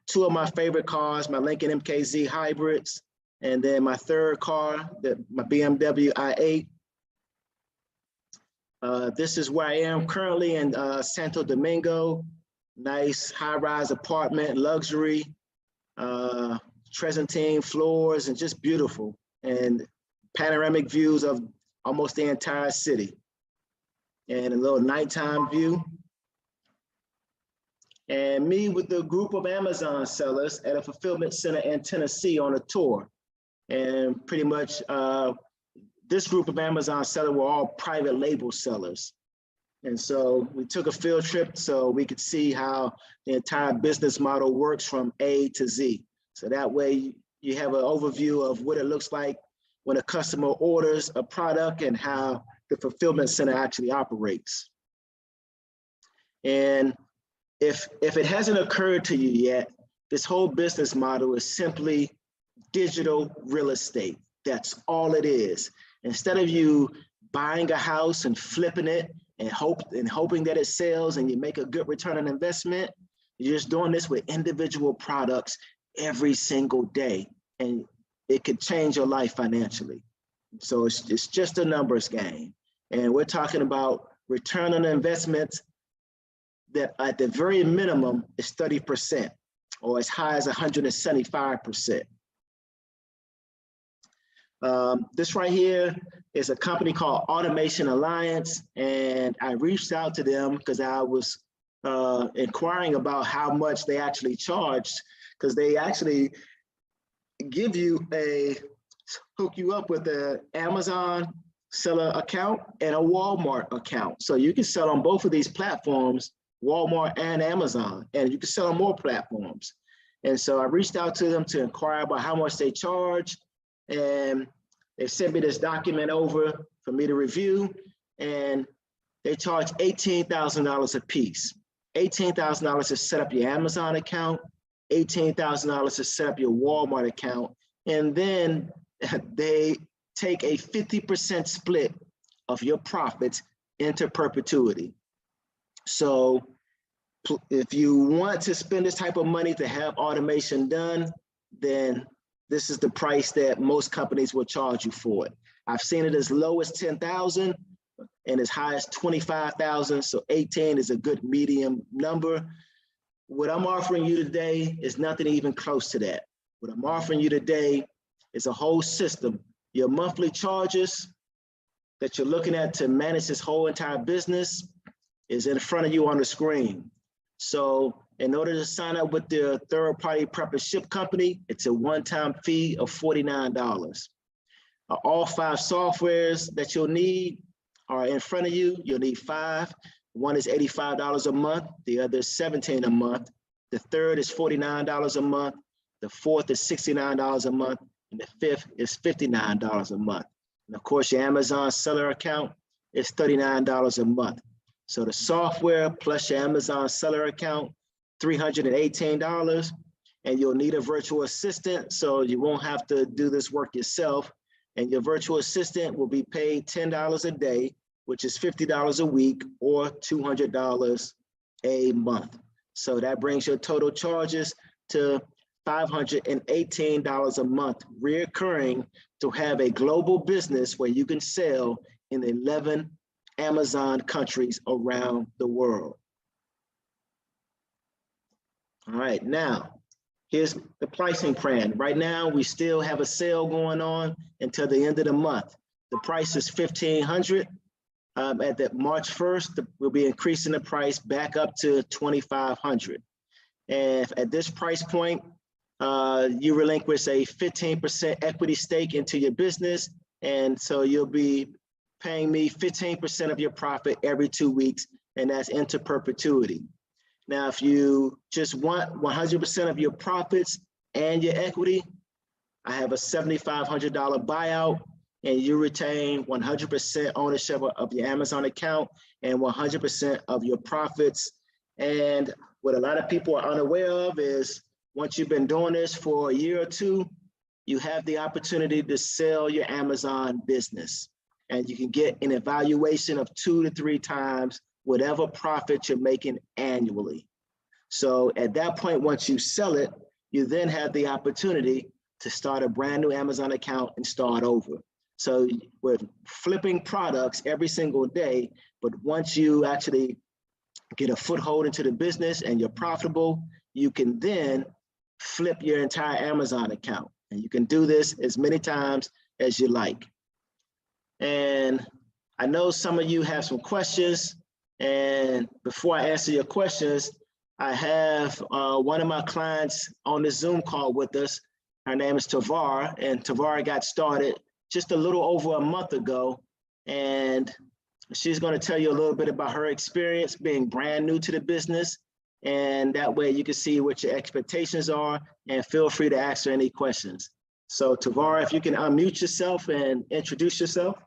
2 of my favorite cars, my Lincoln MKZ hybrids, and then my third car, my BMW i8. This is where I am currently in Santo Domingo. Nice high-rise apartment, luxury, Tresentine floors, and just beautiful, and panoramic views of almost the entire city. And a little nighttime view. And me with the group of Amazon sellers at a fulfillment center in Tennessee on a tour. And pretty much this group of Amazon sellers were all private label sellers. And so we took a field trip so we could see how the entire business model works from A to Z. So that way you have an overview of what it looks like when a customer orders a product and how the fulfillment center actually operates. And if it hasn't occurred to you yet, this whole business model is simply digital real estate. That's all it is. Instead of you buying a house and flipping it and hoping that it sells and you make a good return on investment, you're just doing this with individual products every single day, and it could change your life financially. So it's just a numbers game. And we're talking about return on investments that at the very minimum is 30% or as high as 175%. This right here is a company called Automation Alliance, and I reached out to them because I was inquiring about how much they actually charged, because they actually give you hook you up with an Amazon seller account and a Walmart account. So you can sell on both of these platforms, Walmart and Amazon, and you can sell on more platforms. And so I reached out to them to inquire about how much they charge, and they sent me this document over for me to review, and they charge $18,000 a piece. $18,000 to set up your Amazon account, $18,000 to set up your Walmart account, and then they take a 50% split of your profits into perpetuity. So if you want to spend this type of money to have automation done, then this is the price that most companies will charge you for it. I've seen it as low as 10,000 and as high as 25,000. So 18 is a good medium number. What I'm offering you today is nothing even close to that. What I'm offering you today is a whole system. Your monthly charges that you're looking at to manage this whole entire business is in front of you on the screen. So in order to sign up with the third-party prep and ship company, it's a one-time fee of $49. All 5 softwares that you'll need are in front of you. You'll need 5. One is $85 a month. The other is $17 a month. The third is $49 a month. The fourth is $69 a month. And the fifth is $59 a month. And of course, your Amazon seller account is $39 a month. So the software plus your Amazon seller account, $318, and you'll need a virtual assistant, so you won't have to do this work yourself. And your virtual assistant will be paid $10 a day, which is $50 a week, or $200 a month. So that brings your total charges to $518 a month, reoccurring, to have a global business where you can sell in 11 Amazon countries around the world. All right, now, here's the pricing plan. Right now, we still have a sale going on until the end of the month. The price is $1,500. At the March 1st, we'll be increasing the price back up to $2,500. And at this price point, you relinquish a 15% equity stake into your business. And so you'll be paying me 15% of your profit every 2 weeks, and that's into perpetuity. Now, if you just want 100% of your profits and your equity, I have a $7,500 buyout, and you retain 100% ownership of your Amazon account and 100% of your profits. And what a lot of people are unaware of is once you've been doing this for a year or two, you have the opportunity to sell your Amazon business. And you can get an evaluation of 2 to 3 times whatever profit you're making annually. So at that point, once you sell it, you then have the opportunity to start a brand new Amazon account and start over. So we're flipping products every single day, but once you actually get a foothold into the business and you're profitable, you can then flip your entire Amazon account. And you can do this as many times as you like. And I know some of you have some questions. And before I answer your questions, I have one of my clients on this Zoom call with us. Her name is Tavar, and Tavar got started just a little over a month ago. And she's going to tell you a little bit about her experience being brand new to the business. And that way you can see what your expectations are, and feel free to ask her any questions. So Tavar, if you can unmute yourself and introduce yourself.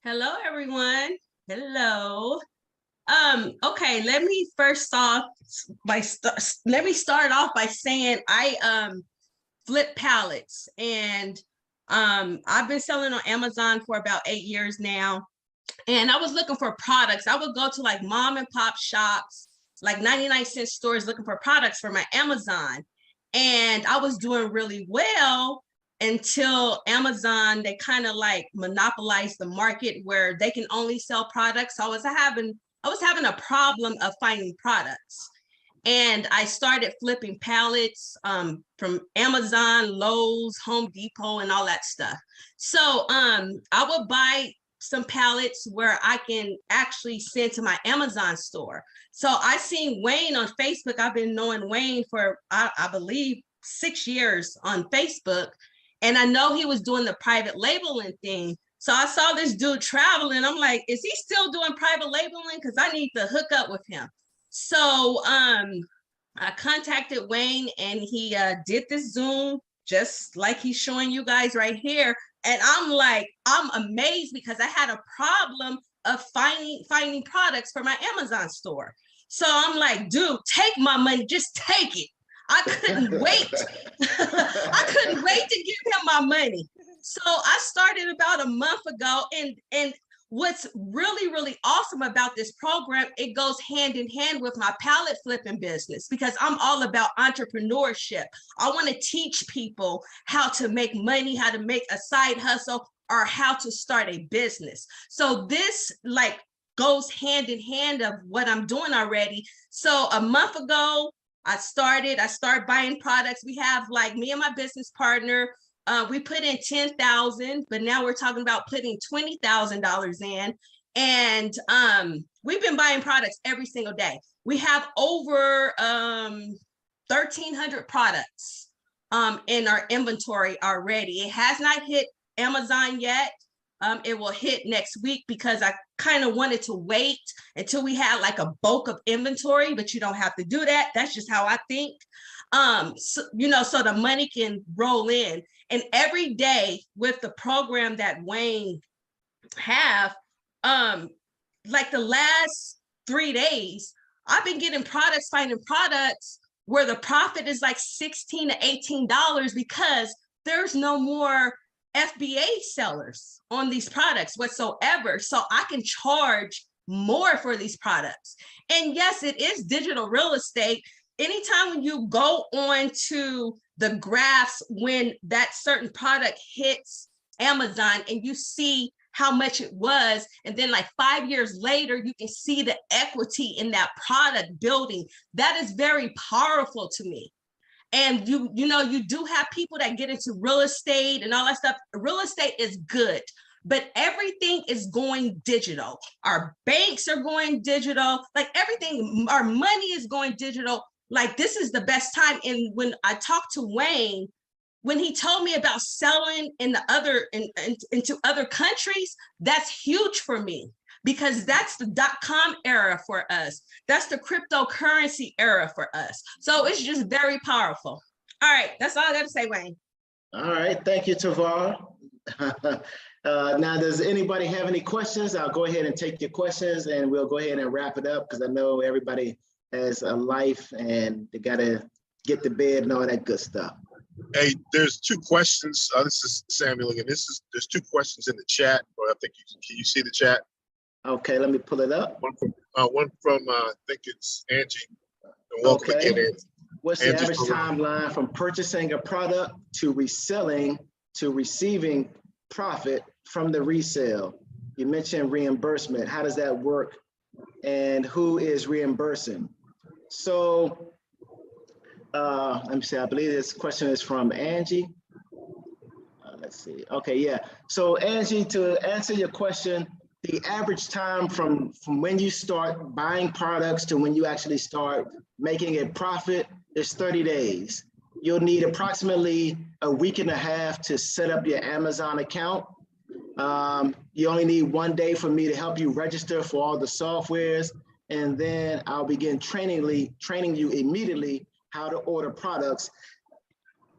Hello, everyone. Hello. Okay, let me start off by saying I flip pallets, and I've been selling on Amazon for about 8 years now. And I was looking for products. I would go to like mom and pop shops, like 99-cent stores, looking for products for my Amazon. And I was doing really well until Amazon, they kind of like monopolized the market where they can only sell products. So I was having a problem of finding products. And I started flipping pallets from Amazon, Lowe's, Home Depot, and all that stuff. So I would buy some pallets where I can actually send to my Amazon store. So I seen Wayne on Facebook. I've been knowing Wayne for, I believe, 6 years on Facebook. And I know he was doing the private labeling thing. So I saw this dude traveling. I'm like, is he still doing private labeling? Because I need to hook up with him. So I contacted Wayne, and he did this Zoom just like he's showing you guys right here. And I'm like, I'm amazed because I had a problem of finding products for my Amazon store. So I'm like, dude, take my money, just take it. I couldn't wait. I couldn't wait to give him my money. So I started about a month ago, and what's really, really awesome about this program, it goes hand in hand with my pallet flipping business, because I'm all about entrepreneurship. I want to teach people how to make money, how to make a side hustle, or how to start a business. So this like goes hand in hand of what I'm doing already. So a month ago, I started buying products. We have, like, me and my business partner, we put in $10,000, but now we're talking about putting $20,000 in. And we've been buying products every single day. We have over 1,300 products in our inventory already. It has not hit Amazon yet. It will hit next week, because I kind of wanted to wait until we had like a bulk of inventory, but you don't have to do that. That's just how I think. So, so the money can roll in. And every day with the program that Wayne have, like the last 3 days, I've been getting finding products where the profit is like $16 to $18 because there's no more FBA sellers on these products whatsoever. So I can charge more for these products. And yes, it is digital real estate. Anytime when you go on to the graphs when that certain product hits Amazon and you see how much it was, and then like 5 years later, you can see the equity in that product building. That is very powerful to me. And you do have people that get into real estate and all that stuff. Real estate is good, but everything is going digital. Our banks are going digital, like everything, our money is going digital. Like, this is the best time. And when I talked to Wayne, when he told me about selling into other countries, that's huge for me, because that's the .com era for us. That's the cryptocurrency era for us. So it's just very powerful. All right, that's all I got to say, Wayne. All right, thank you, Tavar. Now, does anybody have any questions? I'll go ahead and take your questions, and we'll go ahead and wrap it up, because I know everybody has a life and they got to get to bed and all that good stuff. Hey, there's 2 questions. This is Samuel again. There's 2 questions in the chat, or I think can you see the chat? Okay, let me pull it up. One from I think it's Angie. Welcome Okay. again, Angie. What's the average timeline from purchasing a product to reselling to receiving profit from the resale? You mentioned reimbursement. How does that work? And who is reimbursing? So let me see, I believe this question is from Angie. Let's see. Okay, yeah. So Angie, to answer your question, the average time from when you start buying products to when you actually start making a profit is 30 days. You'll need approximately a week and a half to set up your Amazon account. You only need 1 day for me to help you register for all the softwares, and then I'll begin training you immediately how to order products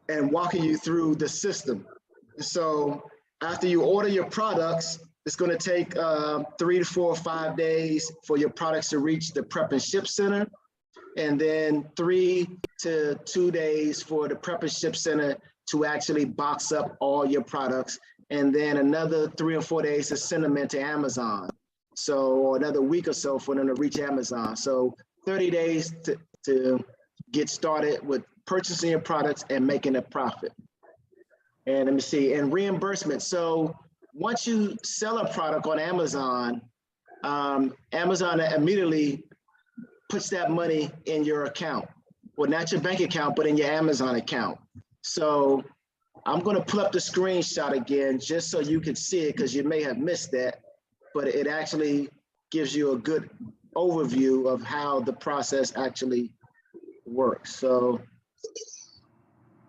and walking you through the system. So after you order your products, it's going to take 3 to 4 or 5 days for your products to reach the prep and ship center, and then 3 to 2 days for the prep and ship center to actually box up all your products, and then another 3 or 4 days to send them into Amazon. So another week or so for them to reach Amazon. So 30 days to get started with purchasing your products and making a profit. And let me see, and reimbursement. So once you sell a product on Amazon, Amazon immediately puts that money in your account. Well, not your bank account, but in your Amazon account. So I'm going to pull up the screenshot again, just so you can see it, because you may have missed that, but it actually gives you a good overview of how the process actually works. So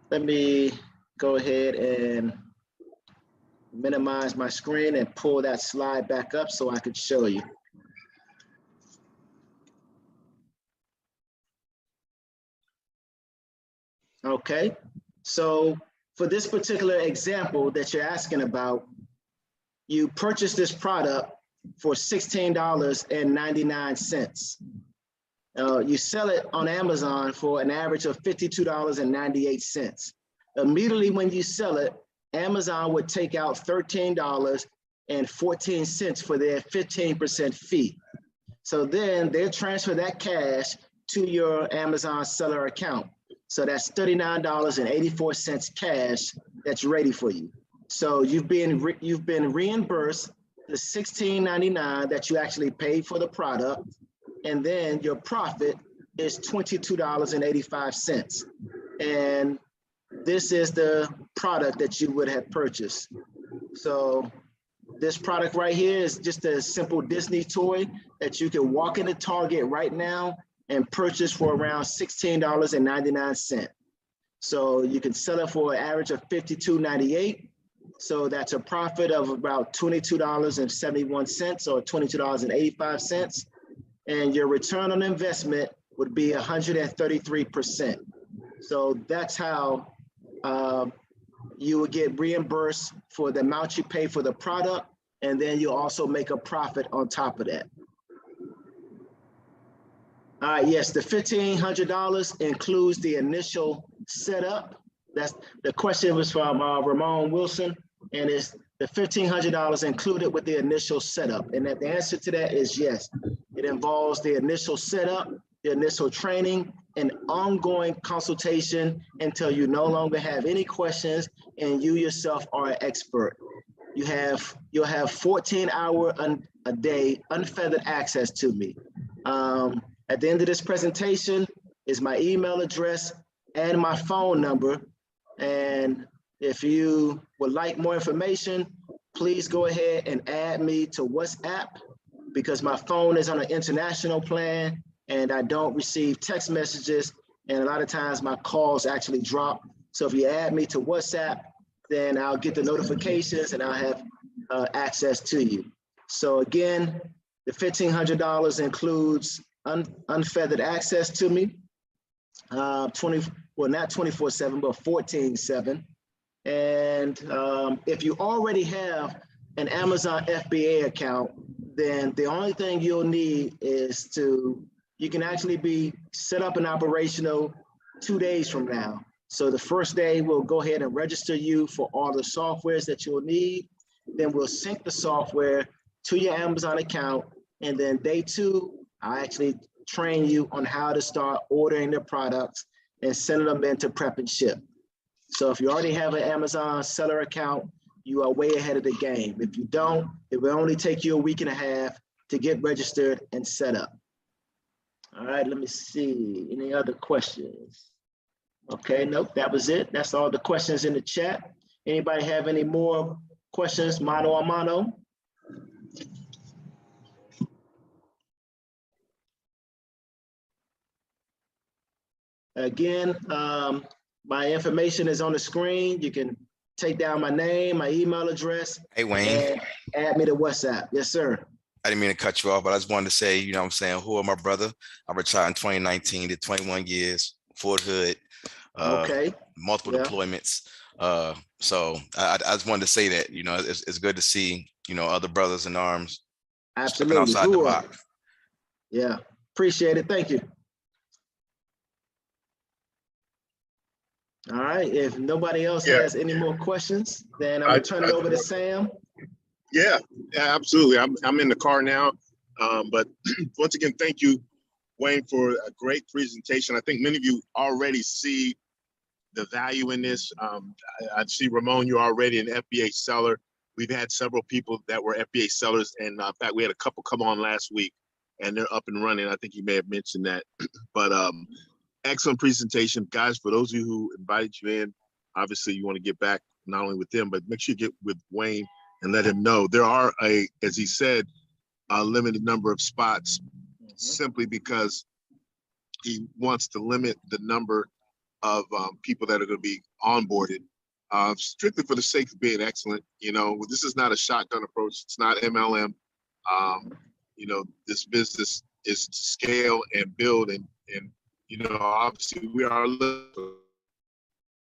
let me go ahead and minimize my screen and pull that slide back up so I could show you. Okay, so for this particular example that you're asking about, you purchase this product for $16.99. You sell it on Amazon for an average of $52.98. Immediately when you sell it, Amazon would take out $13.14 for their 15% fee. So then they'll transfer that cash to your Amazon seller account. So that's $39.84 cash that's ready for you. So you've been reimbursed the $16.99 that you actually paid for the product, and then your profit is $22.85. And this is the product that you would have purchased. So this product right here is just a simple Disney toy that you can walk into Target right now and purchase for around $16.99. So you can sell it for an average of $52.98. So that's a profit of about $22.71 or $22.85. And your return on investment would be 133%. So that's how you would get reimbursed for the amount you pay for the product. And then you also make a profit on top of that. All right, yes, the $1,500 includes the initial setup. That's the question was from Ramon Wilson, and it's the $1,500 included with the initial setup. And that the answer to that is yes. It involves the initial setup, the initial training, and ongoing consultation until you no longer have any questions and you yourself are an expert. You'll have 14-hour a day unfettered access to me. At the end of this presentation is my email address and my phone number. And if you would like more information, please go ahead and add me to WhatsApp, because my phone is on an international plan and I don't receive text messages. And a lot of times my calls actually drop. So if you add me to WhatsApp, then I'll get the notifications and I'll have access to you. So again, the $1,500 includes unfeathered access to me, not 24/7, but 14/7. And if you already have an Amazon FBA account, then the only thing you'll need is you can actually be set up and operational 2 days from now. So the first day we'll go ahead and register you for all the softwares that you'll need. Then we'll sync the software to your Amazon account. And then day 2, I actually train you on how to start ordering the products and sending them into prep and ship. So if you already have an Amazon seller account, you are way ahead of the game. If you don't, it will only take you a week and a half to get registered and set up. All right, let me see. Any other questions? Okay, nope, that was it. That's all the questions in the chat. Anybody have any more questions, mano a mano? Again, my information is on the screen. You can take down my name, my email address. Hey, Wayne. And add me to WhatsApp. Yes, sir. I didn't mean to cut you off, but I just wanted to say, you know what I'm saying, who are my brother? I retired in 2019, did 21 years, Fort Hood, Okay. multiple deployments. So I just wanted to say that, you know, it's good to see, you know, other brothers in arms. Absolutely. Outside the box. Yeah, appreciate it. Thank you. All right, if nobody else has any more questions, then I'm gonna turn it over to Sam. Yeah, absolutely. I'm in the car now, but once again, thank you, Wayne, for a great presentation. I think many of you already see the value in this. I see, Ramon, you're already an FBA seller. We've had several people that were FBA sellers, and in fact, we had a couple come on last week and they're up and running. I think you may have mentioned that, but excellent presentation, guys. For those of you who invited you in, obviously you want to get back not only with them, but make sure you get with Wayne and let him know there are as he said, a limited number of spots, simply because he wants to limit the number of people that are going to be onboarded, strictly for the sake of being excellent. You know, this is not a shotgun approach. It's not MLM. You know, this business is to scale and build, and you know, obviously we are looking for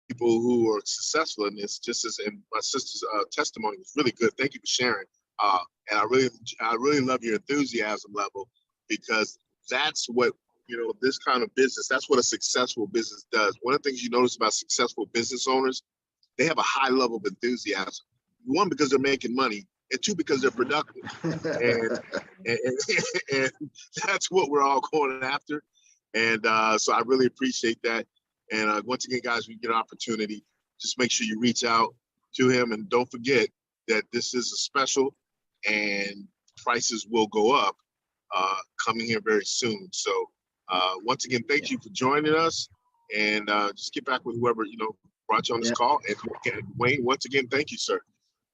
people who are successful in this, just as in my sister's testimony was really good. Thank you for sharing. And I really love your enthusiasm level, because that's what, you know, this kind of business, that's what a successful business does. One of the things you notice about successful business owners, they have a high level of enthusiasm. One, because they're making money, and two, because they're productive. and that's what we're all going after. And so I really appreciate that. And once again, guys, we get an opportunity, just make sure you reach out to him. And don't forget that this is a special, and prices will go up coming here very soon. So once again, thank you for joining us, and just get back with whoever, you know, brought you on this call. And Wayne, once again, thank you, sir.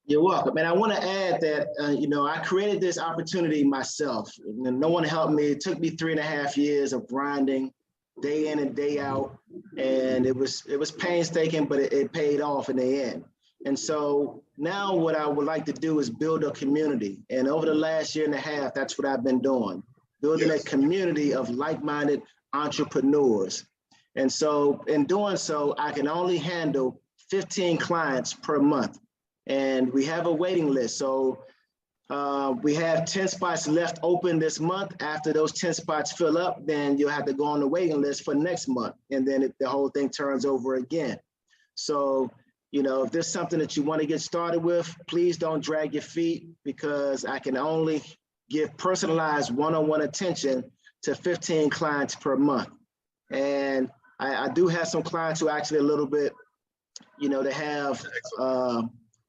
You're welcome. And I want to add that, you know, I created this opportunity myself. No one helped me. It took me 3.5 years of grinding day in and day out. And it was painstaking, but it paid off in the end. And so now what I would like to do is build a community. And over the last 1.5 years, that's what I've been doing, building a community of like-minded entrepreneurs. And so in doing so, I can only handle 15 clients per month. And we have a waiting list. So we have 10 spots left open this month. After those 10 spots fill up, then you'll have to go on the waiting list for next month. And then the whole thing turns over again. So, you know, if there's something that you want to get started with, please don't drag your feet, because I can only give personalized one-on-one attention to 15 clients per month. And I do have some clients who actually a little bit, you know, they have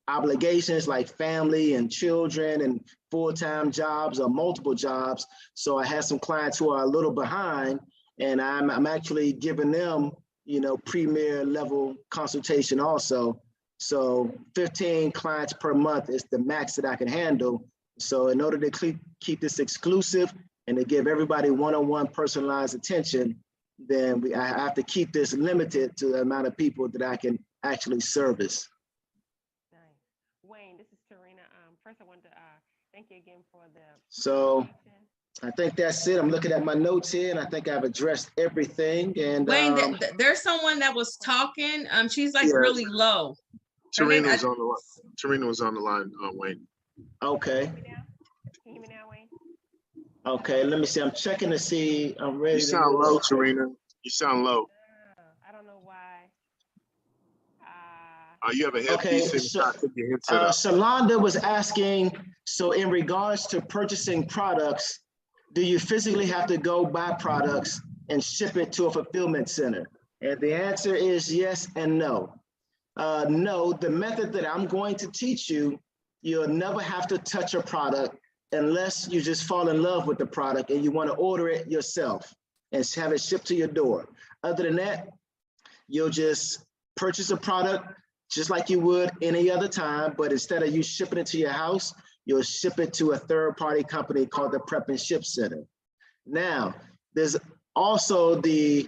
obligations like family and children and full-time jobs or multiple jobs. So I have some clients who are a little behind, and I'm actually giving them, you know, premier level consultation also. So 15 clients per month is the max that I can handle. So in order to keep this exclusive and to give everybody one-on-one personalized attention, then I have to keep this limited to the amount of people that I can actually service. Wayne, this is Tarina. First, I wanted to thank you again for the. So I think that's it. I'm looking at my notes here, and I think I've addressed everything. And Wayne, there's someone that was talking. She's like really low. Tarina was on the line. Tarina was on the line, Wayne. Okay. Can you hear me now, Wayne? Okay, let me see. I'm checking to see. I'm ready. You sound low, Tarina. You sound low. I don't know why. You have a headpiece. Okay, so Shalonda was asking, so in regards to purchasing products, do you physically have to go buy products and ship it to a fulfillment center? And the answer is yes and no. No, the method that I'm going to teach you, you'll never have to touch a product unless you just fall in love with the product and you want to order it yourself and have it shipped to your door. Other than that, you'll just purchase a product just like you would any other time, but instead of you shipping it to your house, you'll ship it to a third-party company called the Prep and Ship Center. Now, there's also the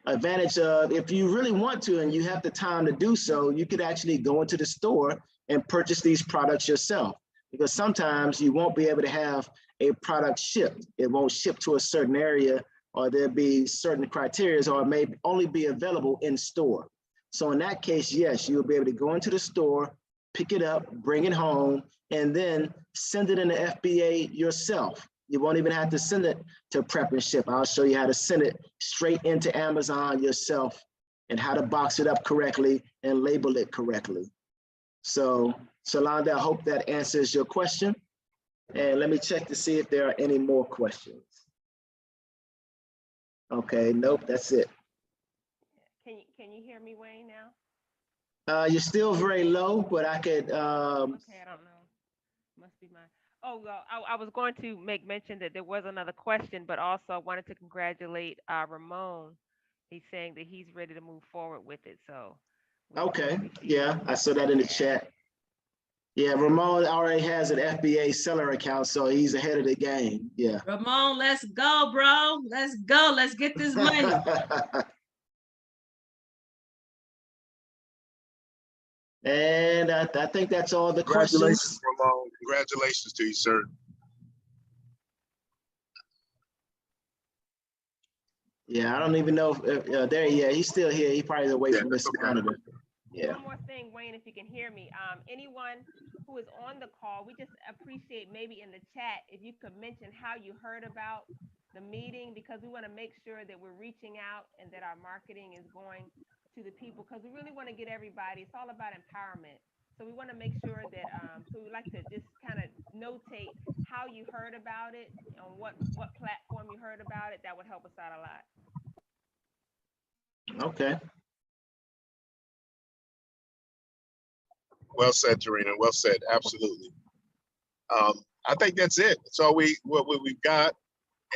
advantage of, if you really want to and you have the time to do so, you could actually go into the store and purchase these products yourself, because sometimes you won't be able to have a product shipped. It won't ship to a certain area, or there'll be certain criteria, or it may only be available in store. So in that case, yes, you'll be able to go into the store, pick it up, bring it home, and then send it in the FBA yourself. You won't even have to send it to Prep and Ship. I'll show you how to send it straight into Amazon yourself and how to box it up correctly and label it correctly. So, Shalonda, I hope that answers your question. And let me check to see if there are any more questions. Okay, nope, that's it. Can you hear me, Wayne, now? You're still very low, but I could. Okay, I don't know. Must be mine. Oh, well, I was going to make mention that there was another question, but also I wanted to congratulate Ramon. He's saying that he's ready to move forward with it, so we Okay, received yeah, I saw that in the that. chat. Yeah, Ramon already has an FBA seller account, so he's ahead of the game. Yeah. Ramon, let's go, bro. Let's go. Let's get this money. And I think that's all the Congratulations, questions. Ramon. Congratulations to you, sir. Yeah, I don't even know if there. Yeah, he's still here. He probably away Yeah, from that's his okay. monitor. Yeah. One more thing, Wayne, if you can hear me. Anyone who is on the call, we just appreciate maybe in the chat if you could mention how you heard about the meeting, because we want to make sure that we're reaching out and that our marketing is going to the people, because we really want to get everybody. It's all about empowerment. So we want to make sure that, so we like to just kind of notate how you heard about it, on what platform you heard about it. That would help us out a lot. Okay. Well said, Tarina. Well said. Absolutely. I think that's it. That's all what we've got.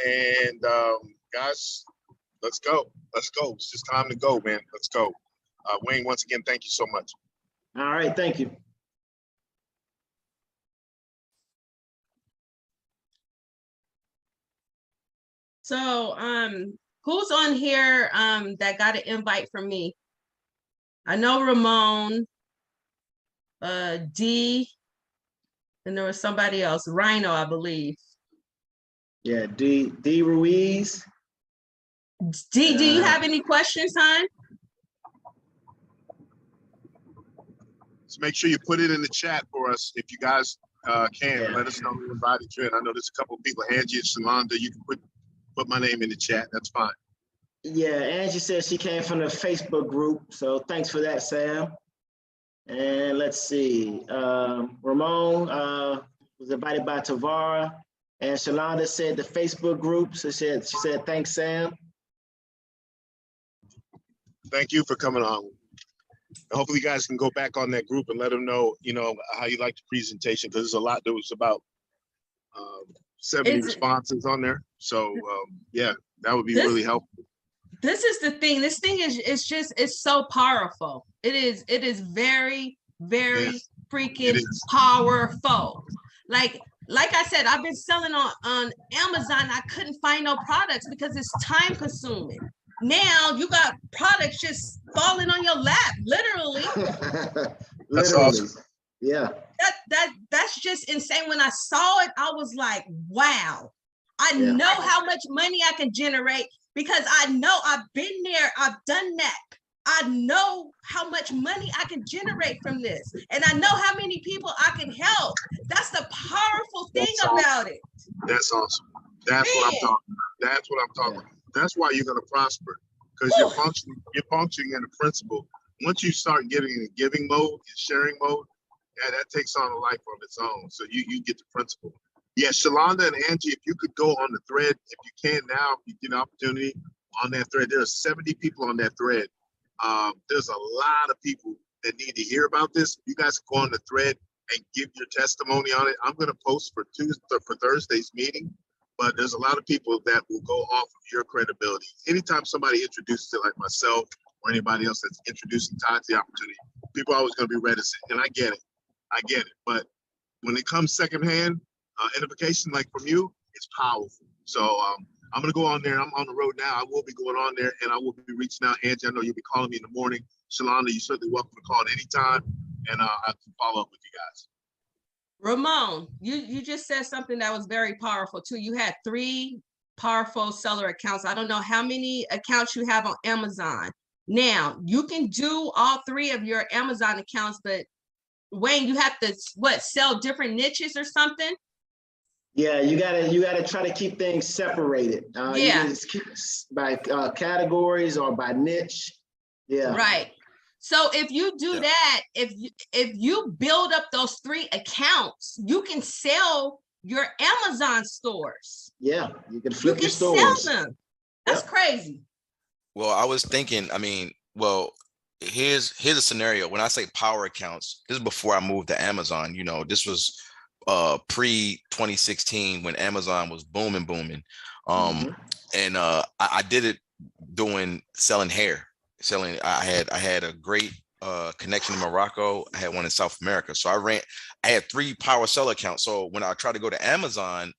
And guys, let's go. Let's go. It's just time to go, man. Let's go. Wayne, once again, thank you so much. All right. Thank you. So, who's on here that got an invite from me? I know Ramon, D, and there was somebody else, Rhino, I believe. Yeah, D Ruiz. D, do you have any questions, hon? So make sure you put it in the chat for us if you guys can. Yeah. Let us know who invited you. And I know there's a couple of people, Angie and Shalonda. You can put my name in the chat. That's fine. Yeah, Angie said she came from the Facebook group, so thanks for that, Sam. And let's see, Ramon was invited by Tavara, and Shalonda said the Facebook group. So she said thanks, Sam. Thank you for coming on. Hopefully you guys can go back on that group and let them know, how you like the presentation, because there's a lot. There was about 70 responses on there. So yeah, that would be really helpful. This is the thing. This thing is, it's so powerful. It is very, very freaking powerful. Like I said, I've been selling on Amazon. I couldn't find no products because it's time consuming. Now you got products just falling on your lap, literally. That's awesome. Yeah. That's just insane. When I saw it, I was like, wow. I know how much money I can generate, because I know I've been there, I've done that. I know how much money I can generate from this. And I know how many people I can help. That's the powerful thing about it. That's awesome. That's what I'm talking about. That's what I'm talking about. That's why you're going to prosper, because you're functioning in a principle. Once you start getting in a giving mode and sharing mode, that takes on a life of its own. So you get the principle. Yeah, Shalonda and Angie, if you could go on the thread, if you can now, if you get an opportunity on that thread. There are 70 people on that thread. There's a lot of people that need to hear about this. You guys go on the thread and give your testimony on it. I'm going to post for Thursday's meeting, but there's a lot of people that will go off of your credibility. Anytime somebody introduces it, like myself or anybody else that's introducing Todd to the opportunity, people are always going to be reticent, and I get it. But when it comes secondhand edification, like from you, it's powerful. So I'm going to go on there. I'm on the road now. I will be going on there, and I will be reaching out. Angie, I know you'll be calling me in the morning. Shalonda, you're certainly welcome to call at any time, and I can follow up with you guys. Ramon, you just said something that was very powerful too. You had 3 powerful seller accounts. I don't know how many accounts you have on Amazon. Now, you can do all 3 of your Amazon accounts, but Wayne, you have to sell different niches or something? Yeah, you gotta try to keep things separated. Yeah. By categories or by niche. Yeah. Right. So if you do that, if you build up those 3 accounts, you can sell your Amazon stores. Yeah, you can flip your sell stores. them. That's crazy. Well, I was thinking, here's a scenario. When I say power accounts, this is before I moved to Amazon. This was pre 2016 when Amazon was booming. Mhm. And I did it selling hair. I had a great connection in Morocco. I had one in South America. So I had 3 power seller accounts. So when I tried to go to Amazon,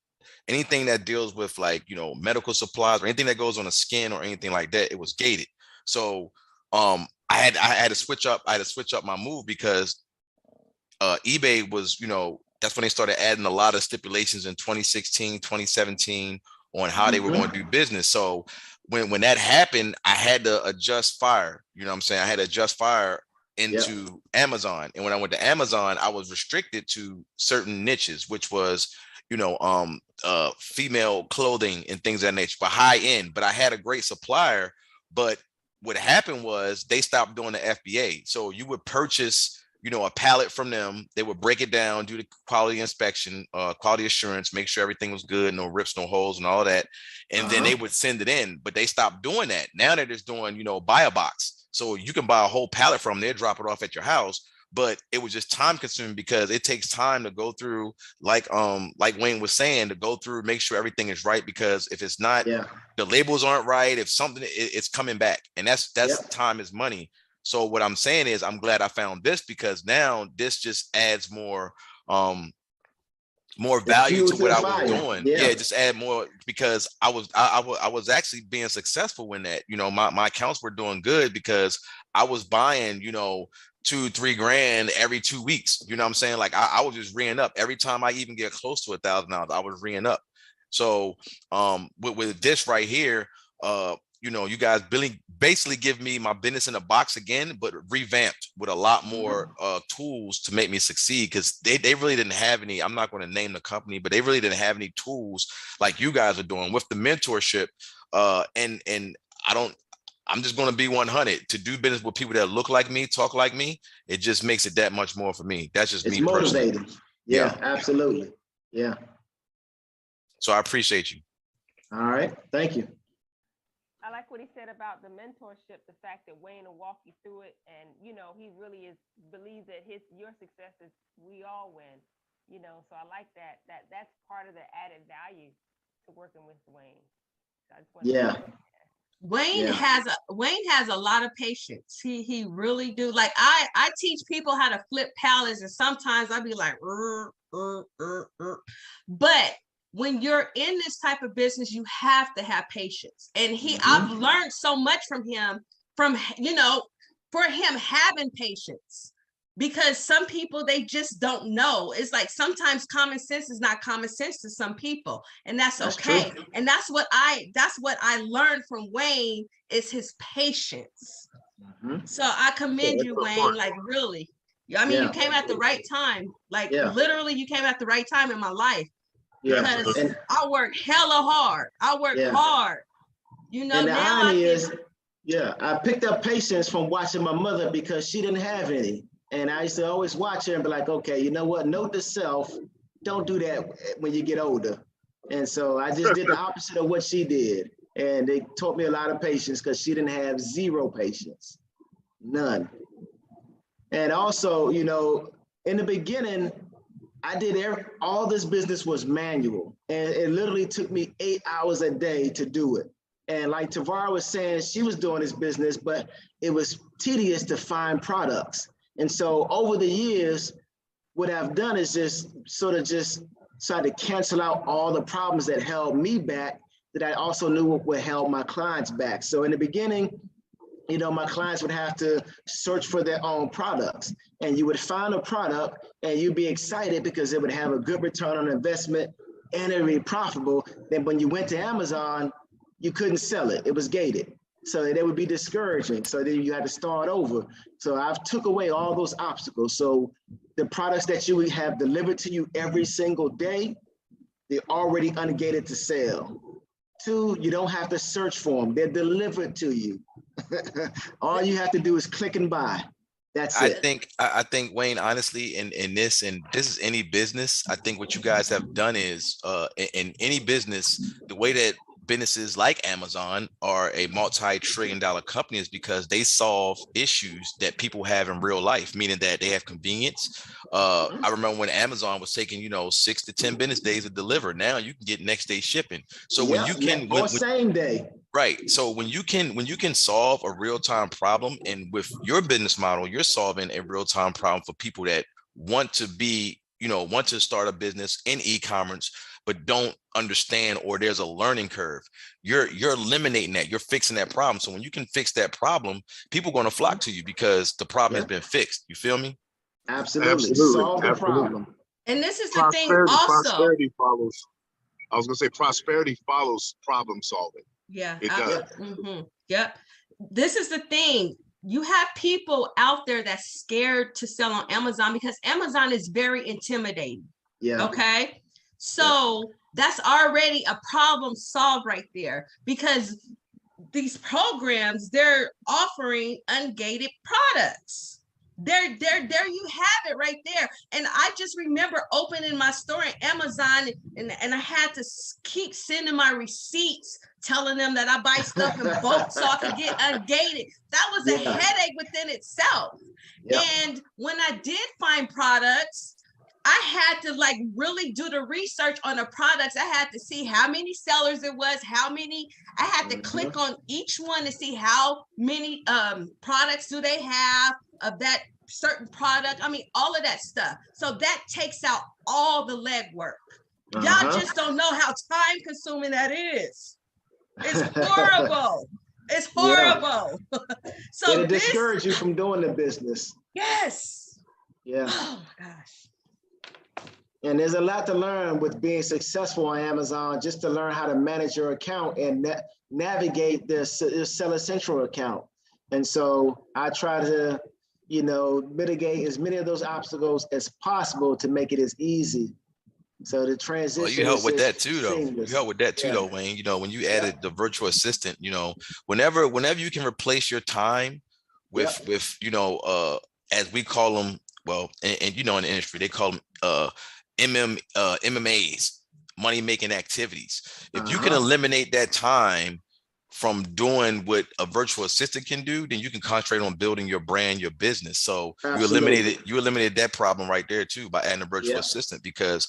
anything that deals with like, medical supplies or anything that goes on the skin or anything like that, it was gated. So I had to switch up. I had to switch up my move because eBay was, that's when they started adding a lot of stipulations in 2016, 2017 on how they were going to do business. So when that happened, I had to adjust fire. You know what I'm saying? I had to adjust fire into Amazon. And when I went to Amazon, I was restricted to certain niches, which was, female clothing and things of that nature, but high end. But I had a great supplier. But what happened was they stopped doing the FBA. So you would purchase, a pallet from them. They would break it down, do the quality inspection, quality assurance, make sure everything was good, no rips, no holes, and all of that. And then they would send it in. But they stopped doing that. Now they're just doing, buy a box. So you can buy a whole pallet from them. They drop it off at your house. But it was just time consuming because it takes time to go through, like Wayne was saying, to go through, make sure everything is right. Because if it's not, the labels aren't right. If something, it's coming back, and that's time is money. So what I'm saying is, I'm glad I found this because now this just adds more value to what I was doing. Yeah, just add more because I was actually being successful in that. My accounts were doing good because I was buying, $2-3 grand every 2 weeks. You know what I'm saying? Like I was just reing up every time I even get close to $1,000, I was reing up. So with this right here, you guys basically give me my business in a box again, but revamped with a lot more tools to make me succeed. Because they really didn't have any. I'm not going to name the company, but they really didn't have any tools like you guys are doing with the mentorship. And I'm just going to be 100 to do business with people that look like me, talk like me. It just makes it that much more for me. That's just me motivating. personally. Yeah, absolutely. Yeah. So I appreciate you. All right. Thank you. I like what he said about the mentorship, the fact that Wayne will walk you through it. And, he really believes that your success is we all win, so I like that. That's part of the added value to working with Wayne. So I just want to Wayne has a lot of patience. He really do. Like I teach people how to flip pallets, and sometimes I'll be like, but when you're in this type of business, you have to have patience. And I've learned so much from him, for him having patience. Because some people, they just don't know. It's like sometimes common sense is not common sense to some people, and that's okay. True. And that's what I learned from Wayne is his patience. So I commend you, Wayne, like really. I mean, you came at the right time. Like literally you came at the right time in my life. Because I work hella hard. I work hard. And the irony is, I picked up patience from watching my mother because she didn't have any. And I used to always watch her and be like, okay, you know what? Note to self, don't do that when you get older. And so I just did the opposite of what she did. And it taught me a lot of patience because she didn't have zero patience, none. And also, in the beginning, I did all this business was manual. And it literally took me 8 hours a day to do it. And like Tavara was saying, she was doing this business, but it was tedious to find products. And so over the years, what I've done is just try to cancel out all the problems that held me back that I also knew what held my clients back. So in the beginning, my clients would have to search for their own products, and you would find a product and you'd be excited because it would have a good return on investment and it would be profitable. Then when you went to Amazon, you couldn't sell it. It was gated. So that would be discouraging. So then you had to start over. So I've took away all those obstacles. So the products that you have delivered to you every single day, they're already ungated to sell. 2, you don't have to search for them. They're delivered to you. All you have to do is click and buy. That's it. I think Wayne, honestly, in this is any business, I think what you guys have done is in any business, the way that businesses like Amazon are a multi-trillion-dollar company is because they solve issues that people have in real life, meaning that they have convenience. I remember when Amazon was taking, 6 to 10 business days to deliver. Now you can get next day shipping. So when you can, same day. Right. So when you can solve a real-time problem, and with your business model, you're solving a real-time problem for people that want to start a business in e-commerce, but don't understand, or there's a learning curve. You're eliminating that. You're fixing that problem. So when you can fix that problem, people are going to flock to you because the problem has been fixed. You feel me? Absolutely. Solve the problem. And this is the thing also. Prosperity follows. I was going to say prosperity follows problem solving. Yeah. It does. Yep. This is the thing. You have people out there that's scared to sell on Amazon because Amazon is very intimidating. Yeah. Okay. So that's already a problem solved right there, because these programs, they're offering ungated products. There you have it right there. And I just remember opening my store at Amazon, and I had to keep sending my receipts, telling them that I buy stuff in bulk so I could get ungated. That was a headache within itself. Yep. And when I did find products, I had to really do the research on the products. I had to see how many sellers it was, I had to click on each one to see how many products do they have of that certain product. I mean, all of that stuff. So that takes out all the legwork. Y'all just don't know how time consuming that is. It's horrible. It's horrible. So it'll discourage you from doing the business. Yes. Yeah. Oh my gosh. And there's a lot to learn with being successful on Amazon, just to learn how to manage your account and navigate the Seller Central account. And so I try to, mitigate as many of those obstacles as possible to make it as easy. So the transition. Well, you help with that too, though. You help with that too, though, Wayne. When you added the virtual assistant, whenever you can replace your time with as we call them, well, and in the industry they call them MMAs, money making activities. If you can eliminate that time from doing what a virtual assistant can do, then you can concentrate on building your brand, your business. So you eliminated that problem right there too by adding a virtual assistant, because